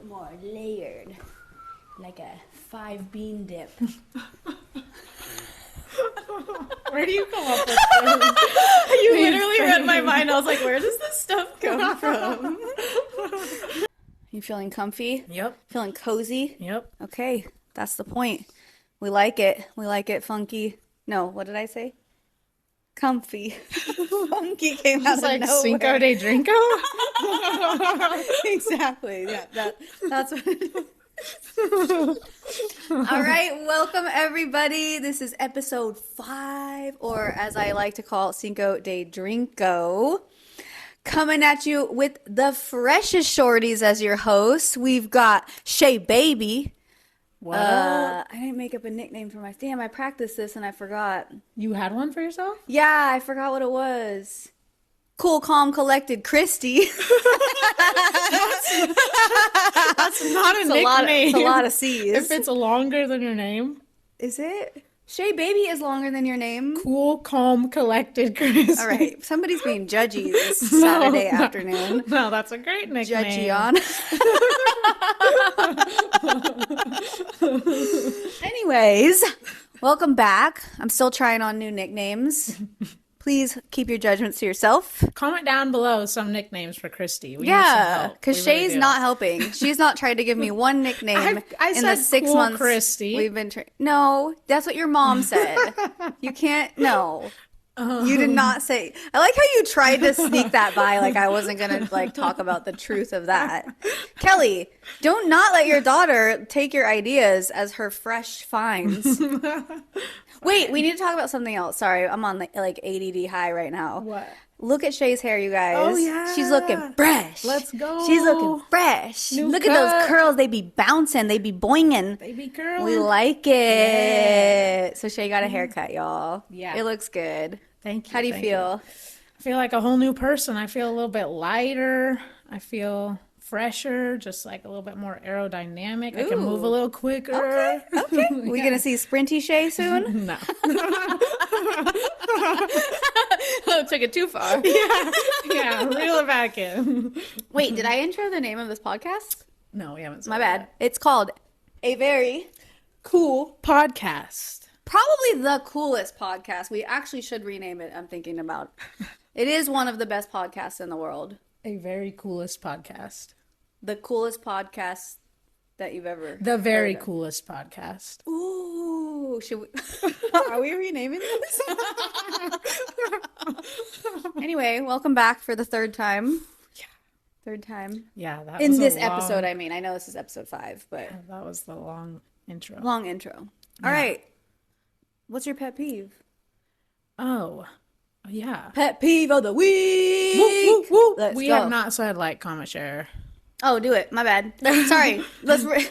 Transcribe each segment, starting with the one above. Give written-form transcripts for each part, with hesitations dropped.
more layered, like a 5-bean dip. Where do you come up with this? You literally read my mind. I was like, where does this stuff come from? You feeling comfy? Yep. Feeling cozy? Yep. Okay, that's the point. We like it. We like it funky. No, what did I say? Comfy. Funky came out It's of like nowhere. Cinco de Drinko? Exactly. Yeah, that's what it is. All right, welcome everybody. This is episode 5, or as I like to call it, Cinco de Drinko. Coming at you with the freshest shorties as your hosts. We've got Shae Baby. What? I didn't make up a nickname for my... Damn, I practiced this and I forgot. You had one for yourself? Yeah, I forgot what it was. Cool, calm, collected Christie. That's not a nickname. It's a lot of C's. If it's longer than your name. Is it? Shae Baby is longer than your name. Cool, calm, collected Chris. All right, somebody's being judgy this Saturday afternoon. No, that's a great nickname. Judgy on. Anyways, welcome back. I'm still trying on new nicknames. Please keep your judgments to yourself. Comment down below some nicknames for Christie. We need some Yeah, help. because We really Shay's do. not helping. She's not tried to give me one nickname I in the said 6 cool months Christie. we've been No, that's what your mom said. You can't. No. You did not say. I like how you tried to sneak that by, like I wasn't gonna talk about the truth of that. Kelly, don't not let your daughter take your ideas as her fresh finds. Wait, we need to talk about something else. Sorry, I'm on like ADD high right now. What? Look at Shay's hair, you guys. Oh, yeah. She's looking fresh. Let's go. She's looking fresh. New Look cut. at those curls. They be bouncing. They be boinging. Baby girl. We like it. Yeah. So Shae got a haircut, y'all. Yeah. It looks good. Thank you. How do you thank feel? I feel like a whole new person. I feel a little bit lighter. I feel fresher, just like a little bit more aerodynamic. I can move a Ooh. little quicker. Okay. We gonna see Sprinty Shae soon? No. Oh, took it too far. Yeah, reel it back in. Wait, did I intro the name of this podcast? No, we haven't said My bad. It's called A Very Cool Podcast. Probably the coolest podcast. We actually should rename it. I'm thinking about. It is one of the best podcasts in the world. A very coolest podcast. The coolest podcast that you've ever. The very heard of. coolest podcast. Ooh, should we? Are we renaming this? Anyway, welcome back for the third time. Yeah. Third time Yeah, that in was this a long, episode. I mean, I know this is episode 5, but that was the long intro. long intro. All right. What's your pet peeve? Oh, yeah. Pet peeve of the week. Woo, woo, woo. Let's We go. have not said like, comment, share. Oh, do it. My bad. Sorry. Let's. Rewind.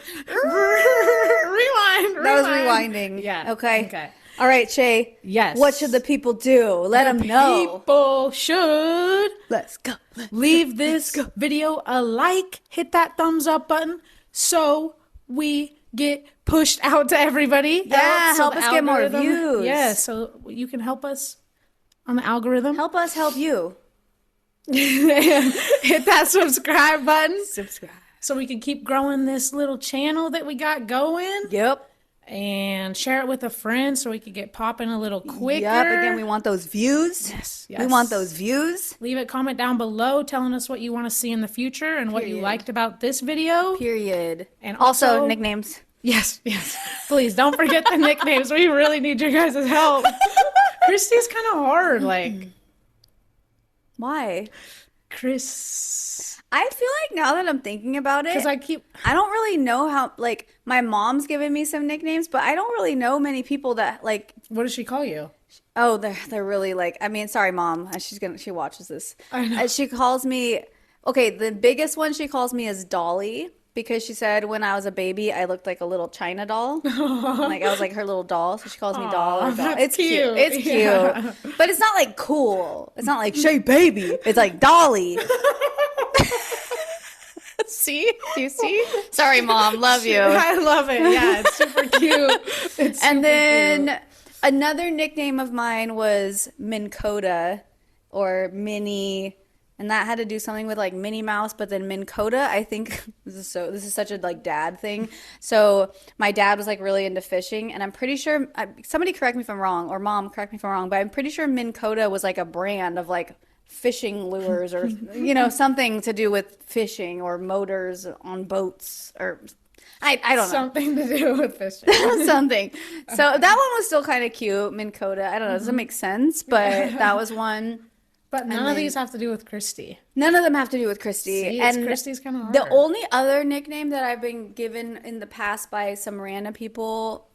That was rewinding. Yeah. Okay. All right, Shae. Yes. What should the people do? Let them know. People should Let's go. leave this video a like, hit that thumbs up button so we get pushed out to everybody. Yeah, So help the us get more algorithm- views. Yeah, so you can help us on the algorithm. Help us help you. Hit that subscribe button Subscribe. so we can keep growing this little channel that we got going. Yep. And share it with a friend so we could get popping a little quicker. Yep. Again, we want those views. Yes. We want those views. Leave a comment down below telling us what you want to see in the future and what you Period. liked about this video. Period. And Also, also- nicknames. Yes. Please don't forget the nicknames. We really need your guys' help. Christie's kind of hard. Like, Why? Chris. I feel like now that I'm thinking about it, Because I don't really know how, my mom's given me some nicknames, but I don't really know many people that, what does she call you? oh, they're really I mean, sorry, Mom. She watches this. I know. She calls me, okay, the biggest one she calls me is Dolly, because she said when I was a baby, I looked like a little China doll. Like, I was like her little doll, so she calls me doll. Or doll. that's It's cute. cute. It's cute. Yeah. But it's not, cool. It's not like Shae Baby. It's like Dolly. See? Do you see? Sorry, Mom. Love you. I love it. Yeah, it's super cute. It's And super then cute. another nickname of mine was Minn Kota or Minnie and that had to do something with like Minnie Mouse, but then Minn Kota, I think this is such a like dad thing. So my dad was like really into fishing, and I'm pretty sure somebody correct me if I'm wrong, or mom correct me if I'm wrong, but I'm pretty sure Minn Kota was like a brand of like fishing lures or something to do with fishing or motors on boats or I don't know. Something to do with fishing. Something. So that one was still kind of cute, Minn Kota. I don't know, it doesn't make sense, but that was one. But none of these have to do with Christie. None of them have to do with Christie. See, and Christie's kind of hard. The only other nickname that I've been given in the past by some random people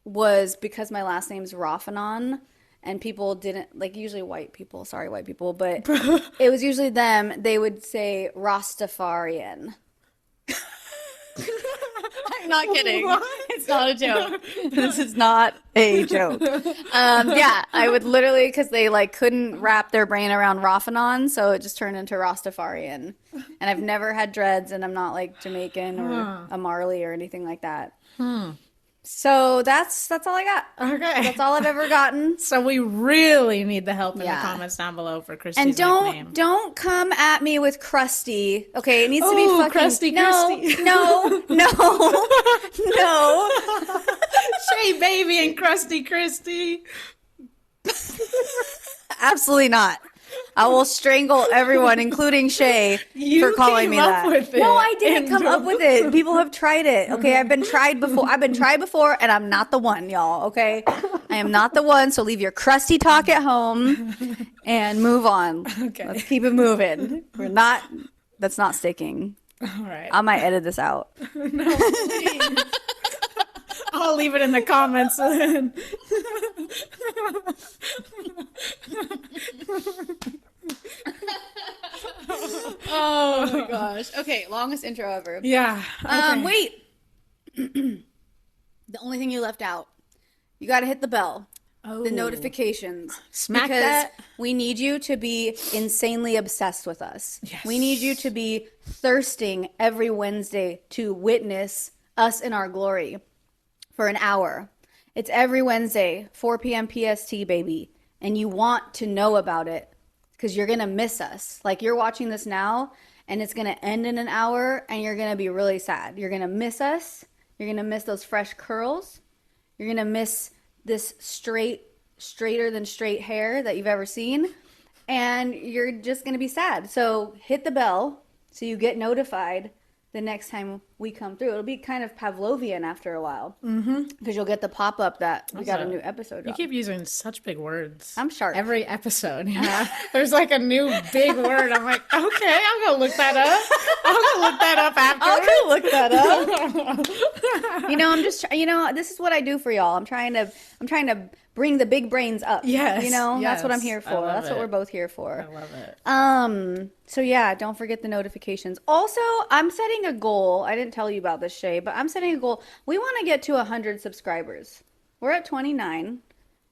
was because my last name's Rafanon. And people didn't, like usually white people, sorry white people, but it was usually them. They would say Rastafarian. I'm not kidding. What? It's not a joke. This is not a joke. Yeah, I would literally, because they like couldn't wrap their brain around Rafanon, so it just turned into Rastafarian. And I've never had dreads, and I'm not like Jamaican or a Marley or anything like that. So that's all I got. Okay. That's all I've ever gotten. So we really need the help in the comments down bew for Christie's And nickname. don't come at me with crusty. Okay, it needs to be fucking crusty Christie. No. Shae baby and crusty Christie. Absolutely not. I will strangle everyone, including Shae, for calling me that. No, I didn't come up with it. People have tried it. Okay, I've been tried before, and I'm not the one, y'all. Okay, I am not the one. So leave your crusty talk at home and move on. Okay, let's keep it moving. That's not sticking. All right. I might edit this out. No, please. I'll leave it in the comments then. Oh my gosh. Okay, longest intro ever. Yeah. Okay. Wait. The only thing you left out. You got to hit the bell. The notifications. Smack because that. we need you to be insanely obsessed with us. Yes. We need you to be thirsting every Wednesday to witness us in our glory for an hour. It's every Wednesday, 4 p.m. PST, baby. And you want to know about it because you're going to miss us. Like you're watching this now and it's going to end in an hour and you're going to be really sad. You're going to miss us. You're going to miss those fresh curls. You're going to miss this straighter than straight hair that you've ever seen. And you're just going to be sad. So hit the bell so you get notified the next time we come through. It'll be kind of Pavlovian after a while. Because you'll get the pop-up that we got a new episode. You keep using such big words. I'm sharp. Every episode, yeah. There's like a new big word. I'm like, okay, I'll go look that up. Afterwards. I'll go look that up. I'm just, this is what I do for y'all. I'm trying to bring the big brains up. Yes. That's what I'm here for. That's it. what we're both here for. I love it. So yeah, don't forget the notifications. Also, I'm setting a goal. I didn't tell you about this, Shae, but I'm setting a goal. We want to get to 100 subscribers. We're at 29.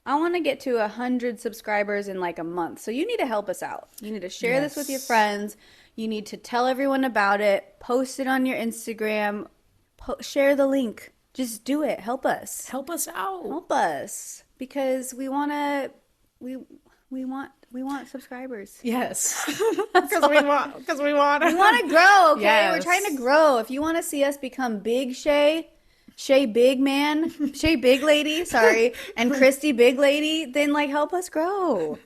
I want to get to 100 subscribers in like a month. So you need to help us out. You need to share this with your friends. You need to tell everyone about it. Post it on your Instagram. Share the link. Just do it. Help us. Help us out. Help us. Because we want subscribers. Yes. Because we want to grow, okay? Yes. We're trying to grow. If you want to see us become big Shae big man, Shae big lady, sorry, and Christie big lady, then like help us grow.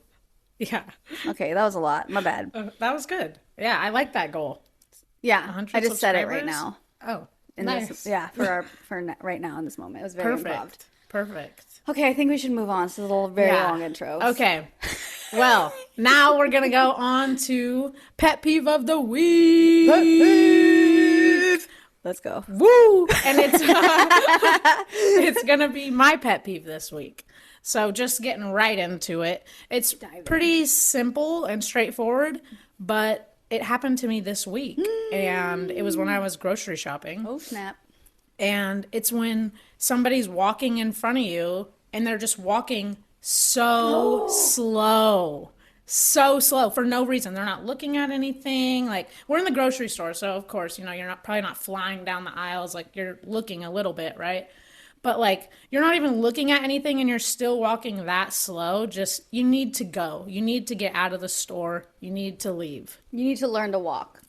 Yeah. Okay, that was a lot. My bad. That was good. Yeah, I like that goal. Yeah, I just said it right now. Oh, nice. For right now in this moment. It was very involved. Perfect. Okay, I think we should move on. This is a little very long intro. Okay. Well, now we're going to go on to Pet Peeve of the Week. Pet peeve. Let's go. Woo! And it's going to be my pet peeve this week. So just getting right into it. It's pretty simple and straightforward, but it happened to me this week. And it was when I was grocery shopping. Oh, snap. And it's when somebody's walking in front of you and they're just walking so slow for no reason. They're not looking at anything. Like, we're in the grocery store, so of course, you're probably not flying down the aisles. Like, you're looking a little bit, right? But like, you're not even looking at anything and you're still walking that slow. Just, you need to go. You need to get out of the store. You need to leave. You need to learn to walk.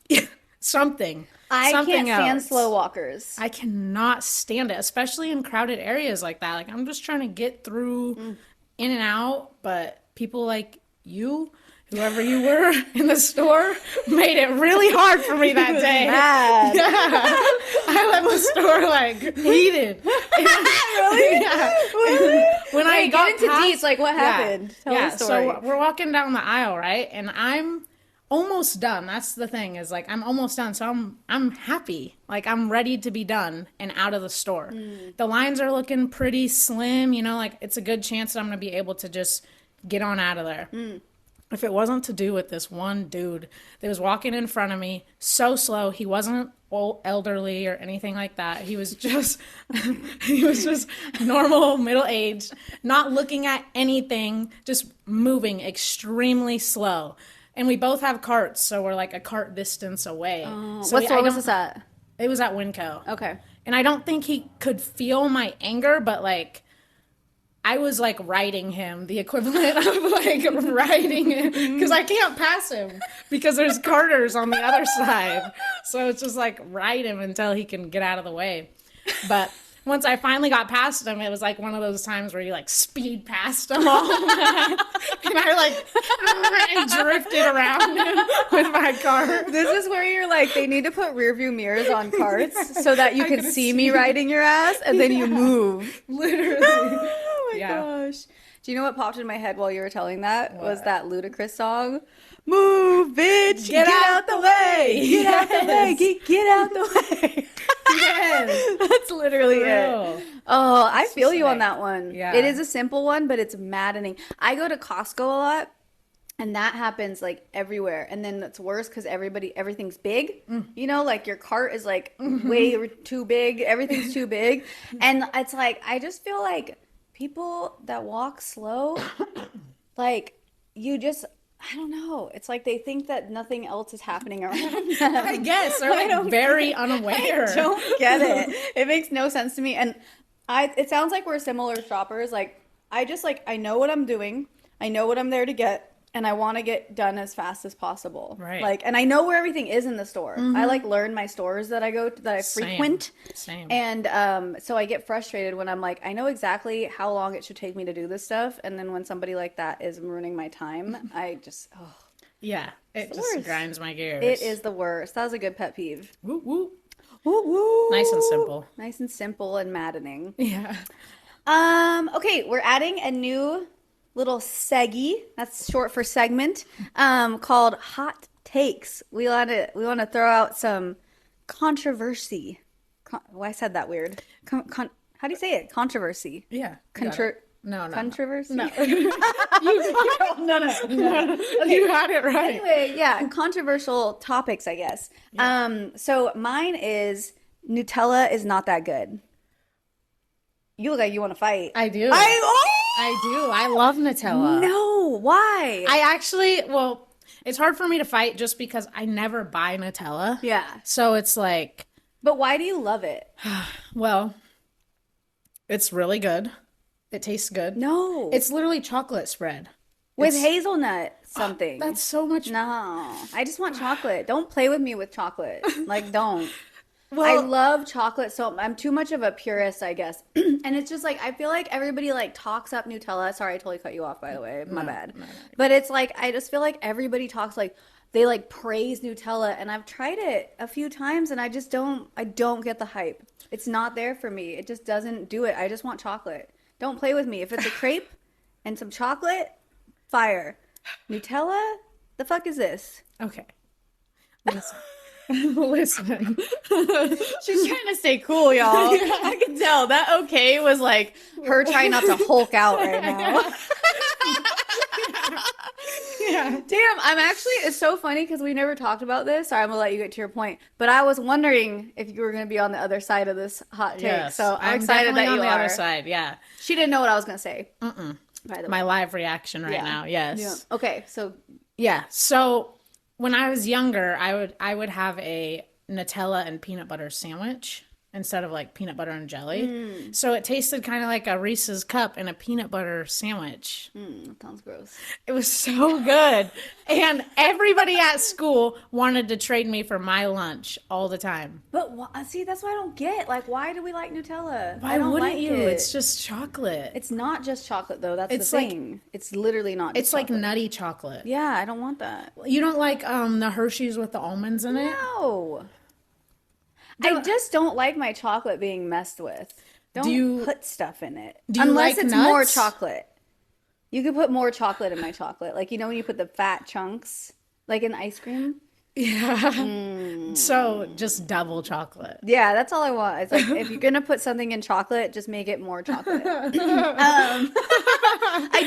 Something. I Something can't stand else. slow walkers. I cannot stand it, especially in crowded areas like that. Like, I'm just trying to get through in and out, but people like you, whoever you were in the store, made it really hard for me that day. Mad. Yeah. I left the store like heated. Really? Yeah. Really? When I Wait, got get into past, deets, like what happened? Tell the story. So we're walking down the aisle, right? And I'm almost done. That's the thing, is like I'm almost done. So I'm happy. Like I'm ready to be done and out of the store. The lines are looking pretty slim, you know, like it's a good chance that I'm gonna be able to just get on out of there. If it wasn't to do with this one dude that was walking in front of me so slow, he wasn't old, elderly or anything like that. He was just normal, middle-aged, not looking at anything, just moving extremely slow. And we both have carts, so we're like a cart distance away. So What store was this at? It was at Winco. Okay. And I don't think he could feel my anger, but like I was like riding him, the equivalent of like riding him, because I can't pass him because there's carters on the other side. So it's just like ride him until he can get out of the way. But once I finally got past him, it was like one of those times where you like speed past him all and I like drifted around him with my car. This is where you're like, they need to put rear view mirrors on carts so that you can see me riding your ass, and then you move. Literally. Oh my gosh. Do you know what popped in my head while you were telling that? What? Was that Ludacris song? Move, bitch! Get out the way! Get out the way! Get out the way! Yes. That's literally Real. it. Oh, I feel you on sick. that one. Yeah. It is a simple one, but it's maddening. I go to Costco a lot, and that happens like everywhere. And then it's worse because everything's big. You know, like your cart is like way too big. Everything's too big. And it's like, I just feel like people that walk slow, like you just, I don't know. It's like they think that nothing else is happening around them. I guess. They're like very unaware. I don't get it. It makes no sense to me. And it sounds like we're similar shoppers. Like I know what I'm doing. I know what I'm there to get. And I want to get done as fast as possible. Right. Like, and I know where everything is in the store. I like learn my stores that I go to, that I frequent. Same. And so I get frustrated when I'm like, I know exactly how long it should take me to do this stuff. And then when somebody like that is ruining my time, I just, Yeah. It the just worst. grinds my gears. it is the worst. That was a good pet peeve. Woo woo. Woo woo. Nice and simple. Nice and simple and maddening. Yeah. Okay, we're adding a new little seggy, that's short for segment, called Hot Takes. We want to throw out some controversy. I said that weird. How do you say it? Controversy. Yeah. No. Controversy. No. No. Okay. You had it right. Anyway, yeah, controversial topics, I guess. So mine is Nutella is not that good. You look like you want to fight. I do. Oh! I do. I love Nutella. No, why? Well, it's hard for me to fight just because I never buy Nutella. Yeah. So it's like, But why do you love it? well, it's really good. It tastes good. No. It's literally chocolate spread. with hazelnut something. That's so much. No, I just want chocolate. Don't play with me with chocolate. Like, don't. I Well, love chocolate, so I'm too much of a purist, I guess. And it's just like I feel like everybody like talks up Nutella. Sorry, I totally cut you off, by the way. My bad. no. But it's like I just feel like everybody talks like they like praise Nutella, and I've tried it a few times, and I don't get the hype. It's not there for me. It just doesn't do it. I just want chocolate. Don't play with me. If it's a crepe and some chocolate, fire. Nutella? The fuck is this? okay. Listen. Listen. She's trying to stay cool, y'all. I can tell that okay was like her trying not to Hulk out right now. Yeah. Damn, it's so funny because we never talked about this. Sorry, I'm gonna let you get to your point. But I was wondering if you were gonna be on the other side of this hot take. Yes. So I'm excited that definitely you on the are. other side. Yeah. She didn't know what I was gonna say. By the way. My live reaction right Yeah. now. Yes. Yeah. Okay, so Yeah. So when I was younger, I would have a Nutella and peanut butter sandwich. instead of like peanut butter and jelly. So it tasted kind of like a Reese's cup and a peanut butter sandwich. That sounds gross. It was so good. And everybody at school wanted to trade me for my lunch all the time. But see, that's what I don't get. Like, why do we like Nutella? Why I don't wouldn't like you? it. It's just chocolate. It's not just chocolate though. That's It's the like- thing. It's literally not. It's Just like chocolate. nutty chocolate. Yeah, I don't want that. You don't like the Hershey's with the almonds in it? No. I just don't like my chocolate being messed with. Don't you- put stuff in it. do you Unless like it's more nuts? chocolate. You could put more chocolate in my chocolate. Like, you know when you put the fat chunks, like in ice cream? Yeah. So just double chocolate. Yeah, that's all I want. It's like, if you're going to put something in chocolate, just make it more chocolate. I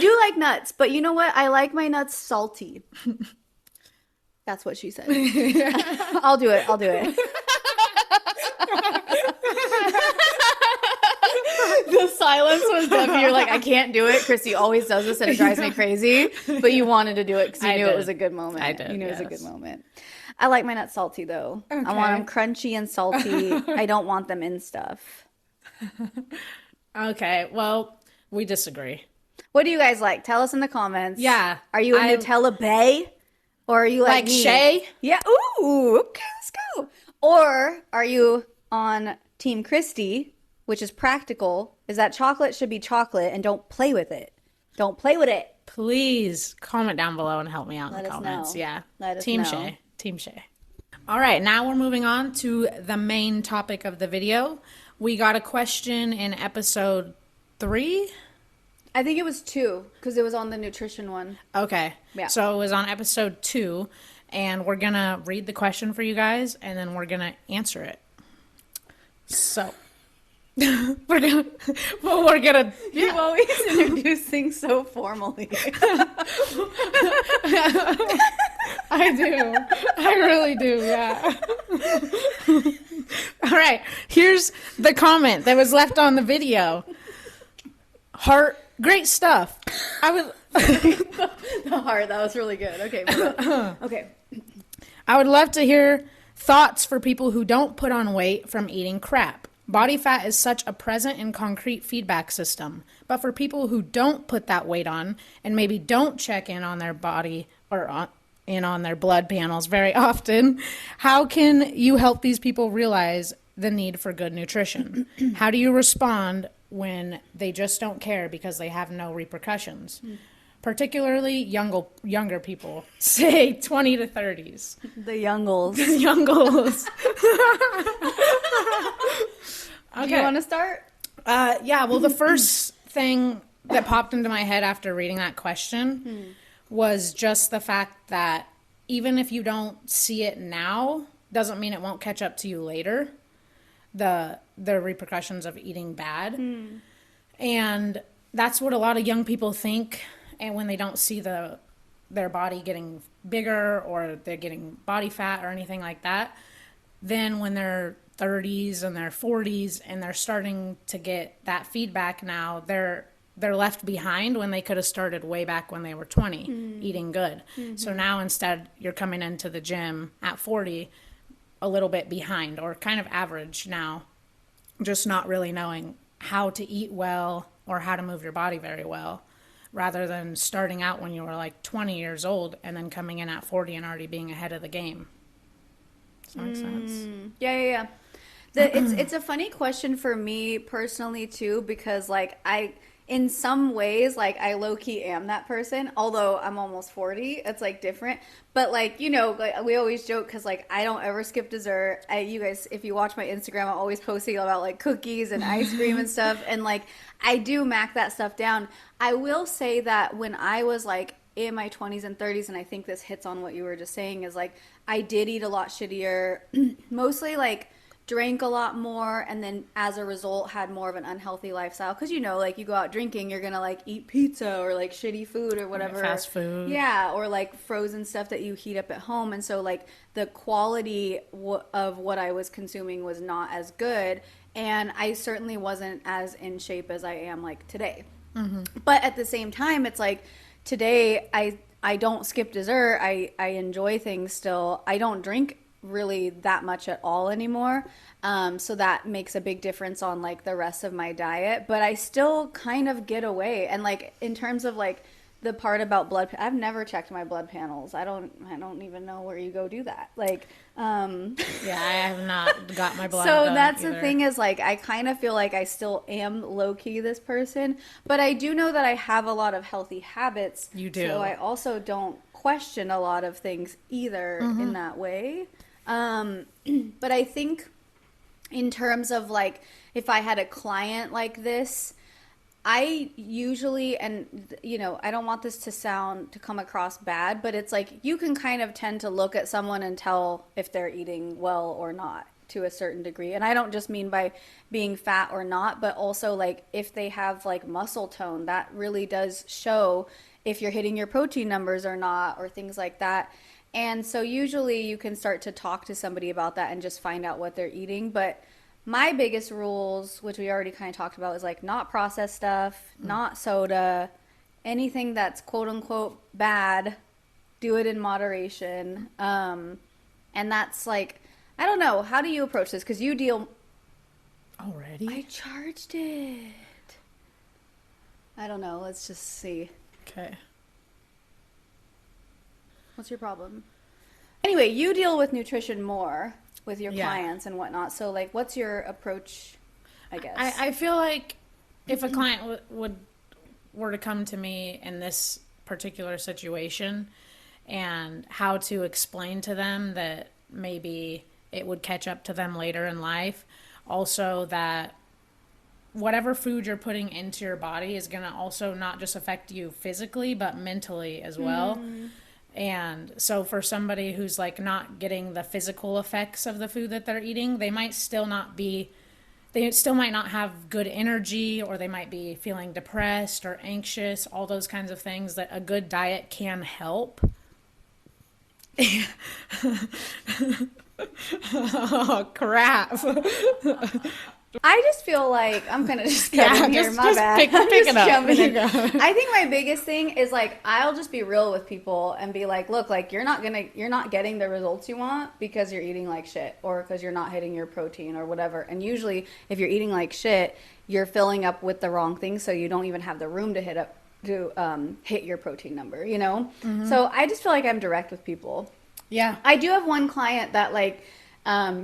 do like nuts, but you know what? I like my nuts salty. That's what she said. I'll do it. I'll do it. The silence was deafening. You're like, I can't do it. Christy always does this and it drives me crazy. But you wanted to do it because you knew it was a good moment. I did, You knew it was a yes. good moment. I like my nuts salty though. I want them crunchy and salty. I don't want them in stuff. Okay, well, we disagree. What do you guys like? Tell us in the comments. Yeah, Are you a I- Nutella Bae? Or are you like me? Shae? Yeah. Ooh, okay, let's go. Or are you on Team Christie, which is practical, is that chocolate should be chocolate and don't play with it. Don't play with it. Please comment down below and help me out in Let the us comments. know. Yeah. Let us Team know. Shae. Team Shae. All right, now we're moving on to the main topic of the video. We got a question in episode 3. I think it was 2 because it was on the nutrition one. Okay. Yeah. So it was on episode 2, and we're going to read the question for you guys, and then we're going to answer it. So, we're going to, You always introduce things so formally. I do. I really do, yeah. All right. Here's the comment that was left on the video. Heart, great stuff. I would The heart, that was really good. Okay. Okay. I would love to hear thoughts for people who don't put on weight from eating crap. Body fat is such a present and concrete feedback system. But for people who don't put that weight on and maybe don't check in on their body or on their blood panels very often, how can you help these people realize the need for good nutrition? How do you respond when they just don't care because they have no repercussions? Particularly younger people, say 20 to 30s. The youngles. Youngles. Do you want to start? Yeah, well, the first thing that popped into my head after reading that question was just the fact that even if you don't see it now, doesn't mean it won't catch up to you later. The repercussions of eating bad. And that's what a lot of young people think, and when they don't see their body getting bigger or they're getting body fat or anything like that, then when they're 30s and their 40s and they're starting to get that feedback now, they're left behind when they could have started way back when they were 20 eating good. So now instead you're coming into the gym at 40 a little bit behind or kind of average now, just not really knowing how to eat well or how to move your body very well, rather than starting out when you were like 20 years old and then coming in at 40 and already being ahead of the game. Does that make sense? Yeah. It's a funny question for me personally too, because like in some ways, like I low-key am that person, although I'm almost 40, it's like different. But like, you know, like we always joke because like I don't ever skip dessert. You guys, if you watch my Instagram, I'm always posting about like cookies and ice cream and stuff. And like I do mac that stuff down. I will say that when I was like in my 20s and 30s, and I think this hits on what you were just saying, is like I did eat a lot shittier, mostly like drank a lot more, and then as a result had more of an unhealthy lifestyle, because you know, like you go out drinking, you're gonna like eat pizza or like shitty food or whatever, Fast food, yeah, or like frozen stuff that you heat up at home. And so like the quality of what I was consuming was not as good, and I certainly wasn't as in shape as I am like today. But at the same time, it's like today I don't skip dessert. I enjoy things still. I don't drink really that much at all anymore. So that makes a big difference on like the rest of my diet, but I still kind of get away. And like in terms of like the part about I've never checked my blood panels. I don't even know where you go do that. Like, Yeah, I have not got my blood so done that's either. the thing is like I kind of feel like I still am low key this person, but I do know that I have a lot of healthy habits. You do. So I also don't question a lot of things either in that way. But I think in terms of like if I had a client like this, I usually, and you know, I don't want this to come across bad, but it's like you can kind of tend to look at someone and tell if they're eating well or not to a certain degree. And I don't just mean by being fat or not, but also like if they have like muscle tone, that really does show if you're hitting your protein numbers or not, or things like that. And so usually you can start to talk to somebody about that and just find out what they're eating. But my biggest rules, which we already kind of talked about, is like not processed stuff, not soda, anything that's quote unquote bad, do it in moderation. And that's like, I don't know, how do you approach this? Because you deal. Already? I charged it. I don't know. Let's just see. Okay. What's your problem? Anyway, you deal with nutrition more with your Yeah. clients and whatnot. So, like, what's your approach, I guess? I feel like if a client were to come to me in this particular situation and how to explain to them that maybe it would catch up to them later in life, also that whatever food you're putting into your body is going to also not just affect you physically but mentally as well. And so for somebody who's like not getting the physical effects of the food that they're eating, they still might not have good energy, or they might be feeling depressed or anxious, all those kinds of things that a good diet can help. Oh, crap. I just feel like I'm gonna just cut in here. My bad. Pick I'm just it up. jumping in. There you go. I think my biggest thing is like I'll just be real with people and be like, look, like you're not getting the results you want because you're eating like shit, or because you're not hitting your protein or whatever. And usually, if you're eating like shit, you're filling up with the wrong things, so you don't even have the room to hit your protein number. You know. So I just feel like I'm direct with people. Yeah. I do have one client that like.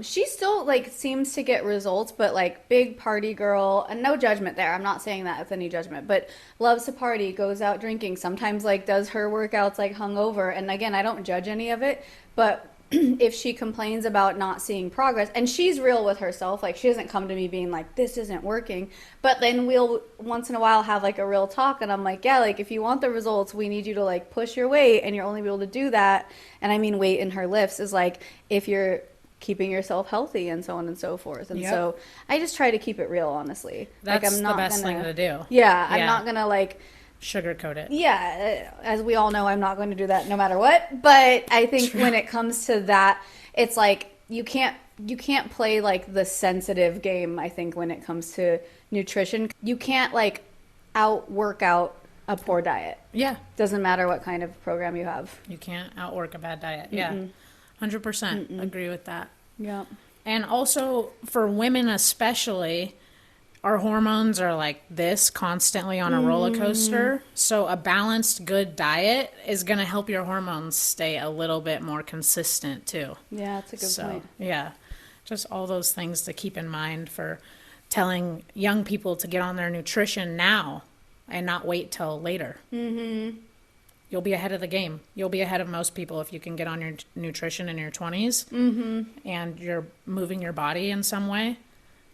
She still like seems to get results, but like big party girl, and no judgment there. I'm not saying that with any judgment, but loves to party, goes out drinking, sometimes like does her workouts like hungover. And again, I don't judge any of it, but if she complains about not seeing progress, and she's real with herself, like she doesn't come to me being like, this isn't working, but then we'll once in a while have like a real talk, and I'm like, yeah, like if you want the results, we need you to like push your weight, and you're only able to do that. And I mean weight in her lifts is like if you're keeping yourself healthy and so on and so forth. And so I just try to keep it real, honestly. That's like, I'm not the best gonna, thing to do. Yeah, I'm not going to like sugarcoat it. Yeah, as we all know, I'm not going to do that no matter what. But I think when it comes to that, it's like you can't play like the sensitive game, I think, when it comes to nutrition. You can't like work out a poor diet. Yeah. Doesn't matter what kind of program you have. You can't outwork a bad diet. Yeah. 100% agree with that. Yeah. And also for women especially, our hormones are like this constantly on a roller coaster. So a balanced, good diet is going to help your hormones stay a little bit more consistent too. Yeah, that's a good point. Yeah, just all those things to keep in mind for telling young people to get on their nutrition now and not wait till later. You'll be ahead of the game. You'll be ahead of most people if you can get on your nutrition in your 20s and you're moving your body in some way.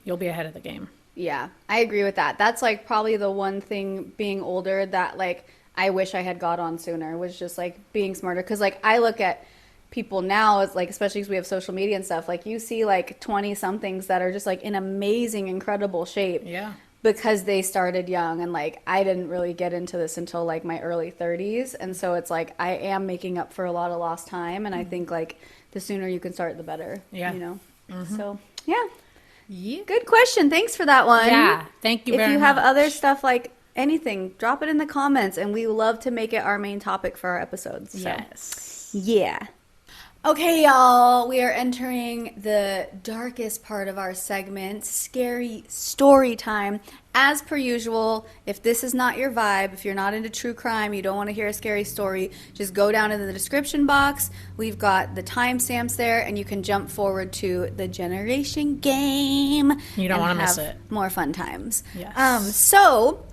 You'll be ahead of the game. Yeah, I agree with that. That's like probably the one thing being older that like I wish I had got on sooner, was just like being smarter. Because like I look at people now, as like, especially because we have social media and stuff, like you see like 20 somethings that are just like in amazing, incredible shape. Yeah. Because they started young, and like I didn't really get into this until like my early 30s, and so it's like I am making up for a lot of lost time, and I think like the sooner you can start the better. Yeah. You know. So yeah. Yeah. Good question. Thanks for that one. Yeah. Thank you very much. If you have other stuff like anything, drop it in the comments, and we love to make it our main topic for our episodes. So. Yes. Yeah. Okay, y'all, we are entering the darkest part of our segment, scary story time. As per usual, if this is not your vibe, if you're not into true crime, you don't want to hear a scary story, just go down in the description box. We've got the timestamps there, and you can jump forward to the generation game You don't and want to miss have it. more fun times. Yes. So,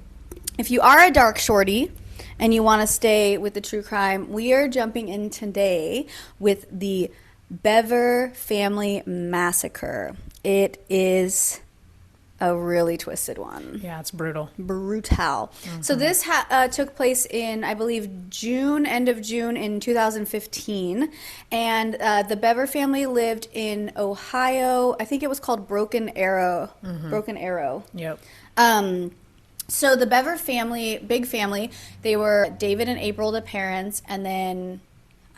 if you are a dark shorty and you want to stay with the true crime, we are jumping in today with the Bever Family Massacre. It is a really twisted one. Yeah, it's brutal. Brutal. So this took place in, I believe, end of June in 2015. And the Bever family lived in Ohio. I think it was called Broken Arrow. Broken Arrow. Yep. So the Bever family, big family, they were David and April, the parents, and then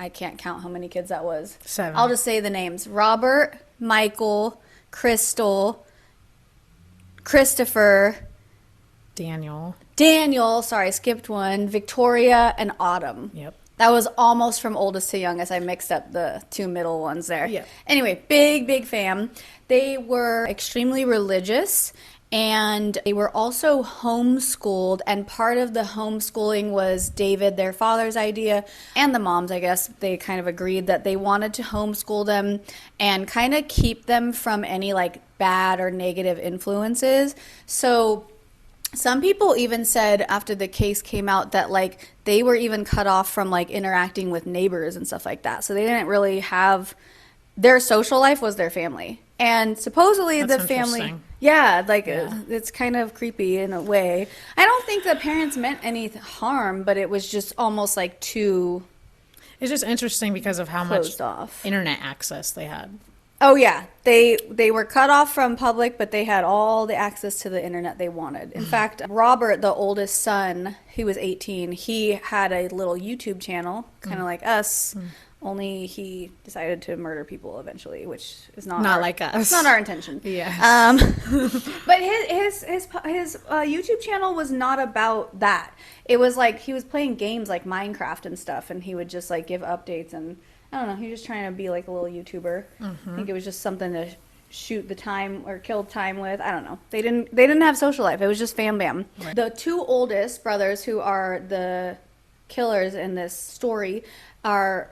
I can't count how many kids that was. 7. I'll just say the names. Robert, Michael, Crystal, Christopher, Daniel, sorry, I skipped one, Victoria, and Autumn. Yep. That was almost from oldest to youngest. I mixed up the two middle ones there. Yep. Anyway, big fam. They were extremely religious, and they were also homeschooled, and part of the homeschooling was David, their father's idea, and the moms, I guess. They kind of agreed that they wanted to homeschool them and kind of keep them from any like bad or negative influences. So some people even said after the case came out that like they were even cut off from like interacting with neighbors and stuff like that. So they didn't really have, their social life was their family. And supposedly That's the family, interesting. yeah, like Yeah. it's kind of creepy in a way. I don't think the parents meant any harm, but it was just almost like too It's just interesting because of how much closed off. internet access they had. Oh yeah, they were cut off from public, but they had all the access to the internet they wanted. In fact, Robert, the oldest son, he was 18. He had a little YouTube channel, kind of like us. Only he decided to murder people eventually, which is not like us. It's not our intention. Yeah. But his YouTube channel was not about that. It was like he was playing games like Minecraft and stuff, and he would just like give updates, and I don't know. He was just trying to be like a little YouTuber. I think it was just something to shoot the time or kill time with. I don't know. They didn't have social life. It was just fam bam. Right. The two oldest brothers who are the killers in this story are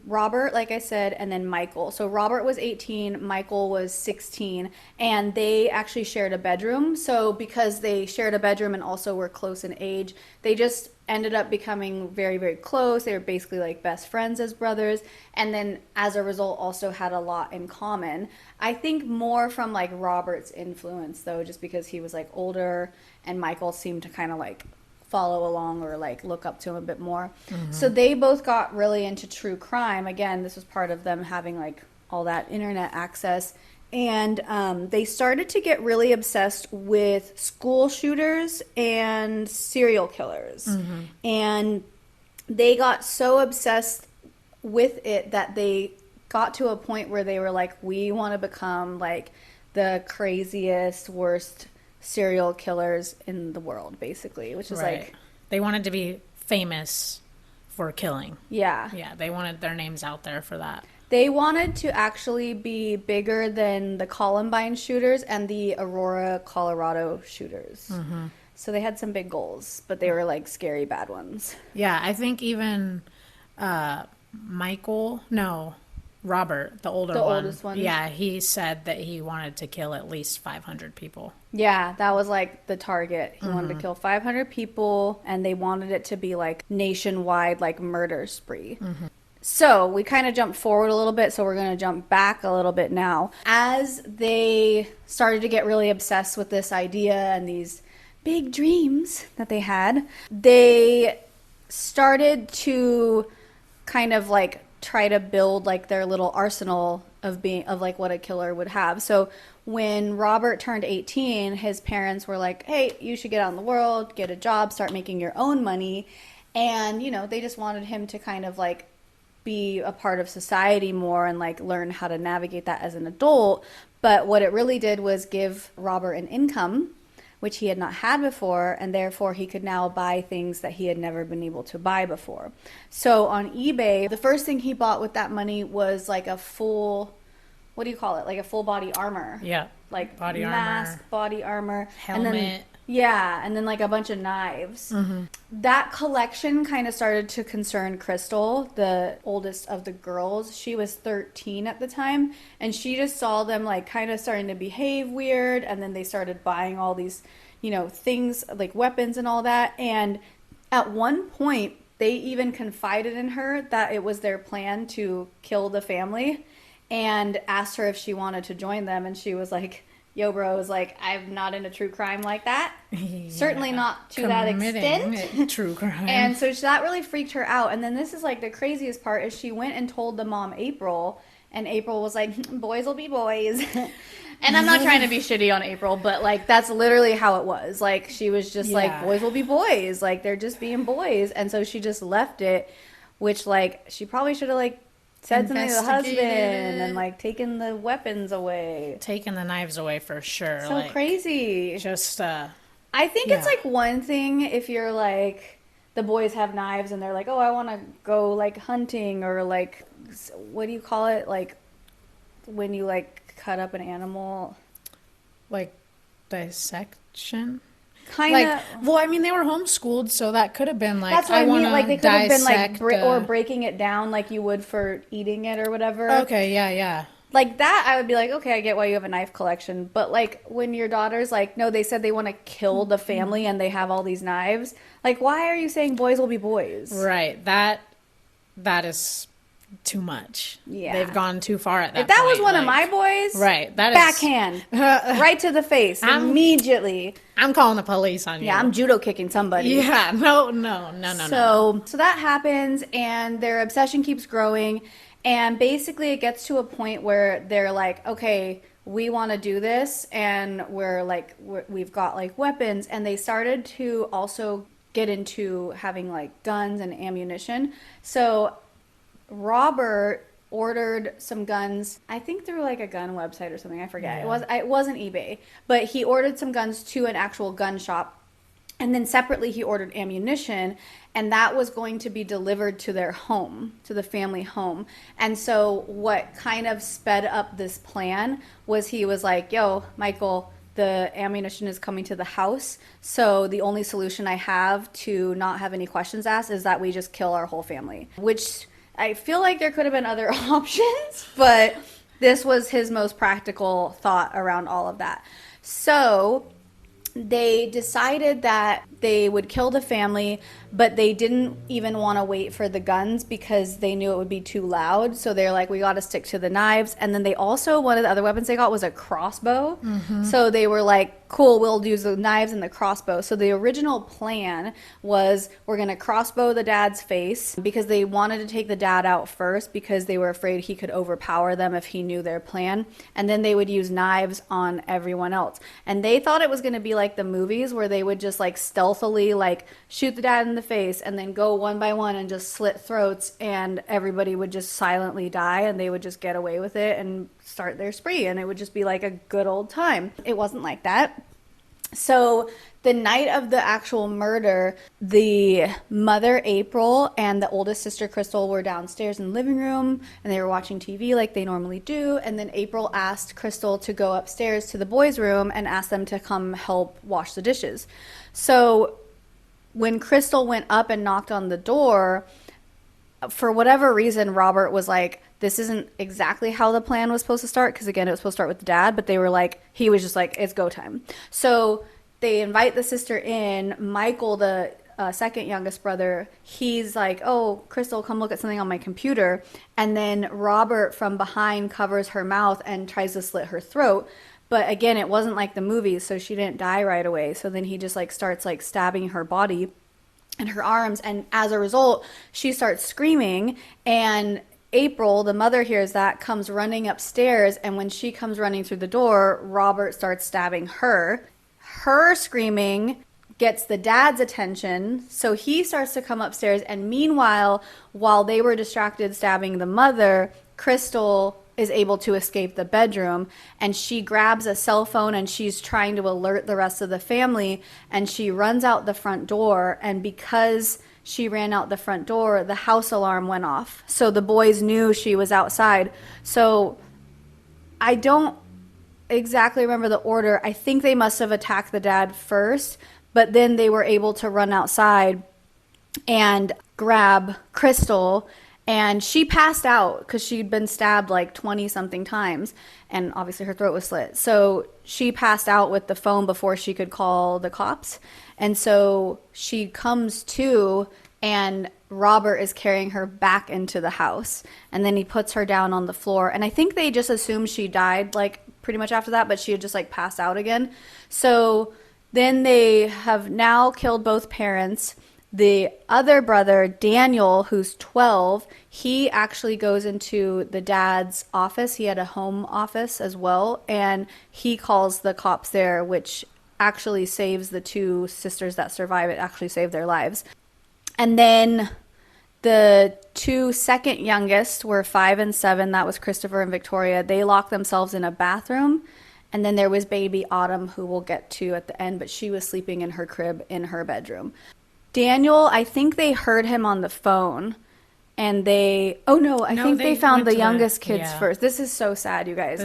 Robert, like I said, and then Michael. So Robert was 18, Michael was 16, and they actually shared a bedroom. So because they shared a bedroom and also were close in age, they just ended up becoming very close. They were basically like best friends as brothers, and then as a result also had a lot in common. I think more from like Robert's influence though, just because he was like older and Michael seemed to kind of like follow along or like look up to him a bit more. So they both got really into true crime. Again, this was part of them having like all that internet access, and they started to get really obsessed with school shooters and serial killers. And they got so obsessed with it that they got to a point where they were like, we want to become like the craziest, worst serial killers in the world, basically, which is Right. like, They wanted to be famous for killing. yeah. Yeah, they wanted their names out there for that. They wanted to actually be bigger than the Columbine shooters and the Aurora, Colorado shooters. So they had some big goals, but they were like scary bad ones. Yeah, I think even Robert, the older The one. oldest one. Yeah, he said that he wanted to kill at least 500 people. Yeah, that was like the target. He wanted to kill 500 people, and they wanted it to be like nationwide, like murder spree. So we kind of jumped forward a little bit, so we're going to jump back a little bit now. As they started to get really obsessed with this idea and these big dreams that they had, they started to kind of like try to build like their little arsenal of like what a killer would have. So when Robert turned 18, his parents were like, hey, you should get out in the world, get a job, start making your own money. And, you know, they just wanted him to kind of like be a part of society more and like learn how to navigate that as an adult. But what it really did was give Robert an income which he had not had before, and therefore he could now buy things that he had never been able to buy before. So on eBay, the first thing he bought with that money was like a full, what do you call it? Like a full body armor. Yeah. Like Body mask, armor. body armor. Helmet. And then, yeah, and then like a bunch of knives. That collection kind of started to concern Crystal, the oldest of the girls. She was 13 at the time, and she just saw them like kind of starting to behave weird, and then they started buying all these, you know, things like weapons and all that. And at one point, they even confided in her that it was their plan to kill the family, and asked her if she wanted to join them, and she was like, yo, bro, was like, I'm not into true crime like that. Yeah. Certainly not to that extent. True crime. And so that really freaked her out. And then this is like the craziest part is she went and told the mom, April, and April was like, boys will be boys. And I'm not trying to be shitty on April, but like that's literally how it was. Like she was just like, boys will be boys. Like they're just being boys. And so she just left it, which like she probably should have like said something to the husband and like taken the weapons away. Taking the knives away for sure. So like, crazy. Just I think it's like one thing if you're like the boys have knives and they're like, oh, I want to go like hunting, or like what do you call it? Like when you like cut up an animal, like dissection. Kind of. Like, well, I mean, they were homeschooled, so that could have been like. That's what I mean. Like they could have been like or breaking it down like you would for eating it or whatever. Okay, yeah. Like that, I would be like, okay, I get why you have a knife collection. But like when your daughter's like, no, they said they want to kill the family and they have all these knives. Like, why are you saying boys will be boys? Right. That is too much. Yeah. They've gone too far at that If that point. was one of my boys, right, that backhand, is right to the face, immediately. I'm calling the police on you. Yeah, I'm judo kicking somebody. Yeah, no. So that happens, and their obsession keeps growing, and basically it gets to a point where they're like, okay, we want to do this, and we've got like weapons, and they started to also get into having like guns and ammunition. So Robert ordered some guns, I think through like a gun website or something. I forget. Yeah. It wasn't eBay, but he ordered some guns to an actual gun shop, and then separately he ordered ammunition, and that was going to be delivered to their home, to the family home. And so what kind of sped up this plan was he was like, yo, Michael, the ammunition is coming to the house, so the only solution I have to not have any questions asked is that we just kill our whole family, which I feel like there could have been other options, but this was his most practical thought around all of that. So they decided that they would kill the family, but they didn't even want to wait for the guns because they knew it would be too loud. So they're like, we got to stick to the knives. And then they also, one of the other weapons they got was a crossbow. So they were like, cool, we'll use the knives and the crossbow. So the original plan was we're going to crossbow the dad's face because they wanted to take the dad out first because they were afraid he could overpower them if he knew their plan. And then they would use knives on everyone else. And they thought it was going to be like the movies where they would just like stealthily like shoot the dad in the face and then go one by one and just slit throats, and everybody would just silently die and they would just get away with it and start their spree, and it would just be like a good old time. It wasn't like that. So the night of the actual murder, the mother, April, and the oldest sister, Crystal, were downstairs in the living room, and they were watching TV like they normally do. And then April asked Crystal to go upstairs to the boys' room and ask them to come help wash the dishes. So when Crystal went up and knocked on the door, for whatever reason, Robert was like, this isn't exactly how the plan was supposed to start, because again, it was supposed to start with the dad, but they were like, he was just like, it's go time. So they invite the sister in. Michael, the second youngest brother, he's like, oh, Crystal, come look at something on my computer. And then Robert from behind covers her mouth and tries to slit her throat. But again, it wasn't like the movies, so she didn't die right away. So then he just like starts like stabbing her body and her arms, and as a result, she starts screaming, and April, the mother, hears that, comes running upstairs, and when she comes running through the door, Robert starts stabbing her. Her screaming gets the dad's attention, so he starts to come upstairs, and meanwhile, while they were distracted stabbing the mother, Crystal is able to escape the bedroom, and she grabs a cell phone and she's trying to alert the rest of the family, and she runs out the front door, and because she ran out the front door, the house alarm went off. So the boys knew she was outside. So I don't exactly remember the order. I think they must have attacked the dad first, but then they were able to run outside and grab Crystal, and she passed out because she'd been stabbed like 20 something times, and obviously her throat was slit. So she passed out with the phone before she could call the cops. And so she comes to, and Robert is carrying her back into the house, and then he puts her down on the floor, and I think they just assumed she died like pretty much after that, but she had just like passed out again. So then they have now killed both parents. The other brother, Daniel, who's 12, he actually goes into the dad's office. He had a home office as well, and he calls the cops there, which actually saves the two sisters that survive. It actually saved their lives. And then the two second youngest were 5 and 7. That was Christopher and Victoria. They locked themselves in a bathroom. And then there was baby Autumn, who we'll get to at the end, but she was sleeping in her crib in her bedroom. Daniel, I think they heard him on the phone, and I think they found the youngest kids first. This is so sad, you guys.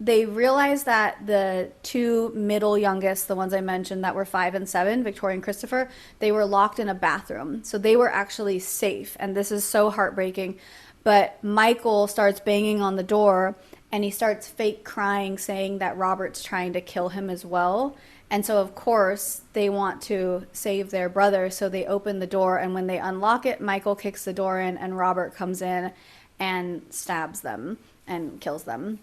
They realized that the two middle youngest, the ones I mentioned that were 5 and 7, Victoria and Christopher, they were locked in a bathroom. So they were actually safe, and this is so heartbreaking. But Michael starts banging on the door, and he starts fake crying, saying that Robert's trying to kill him as well. And so, of course, they want to save their brother, so they open the door, and when they unlock it, Michael kicks the door in, and Robert comes in and stabs them and kills them.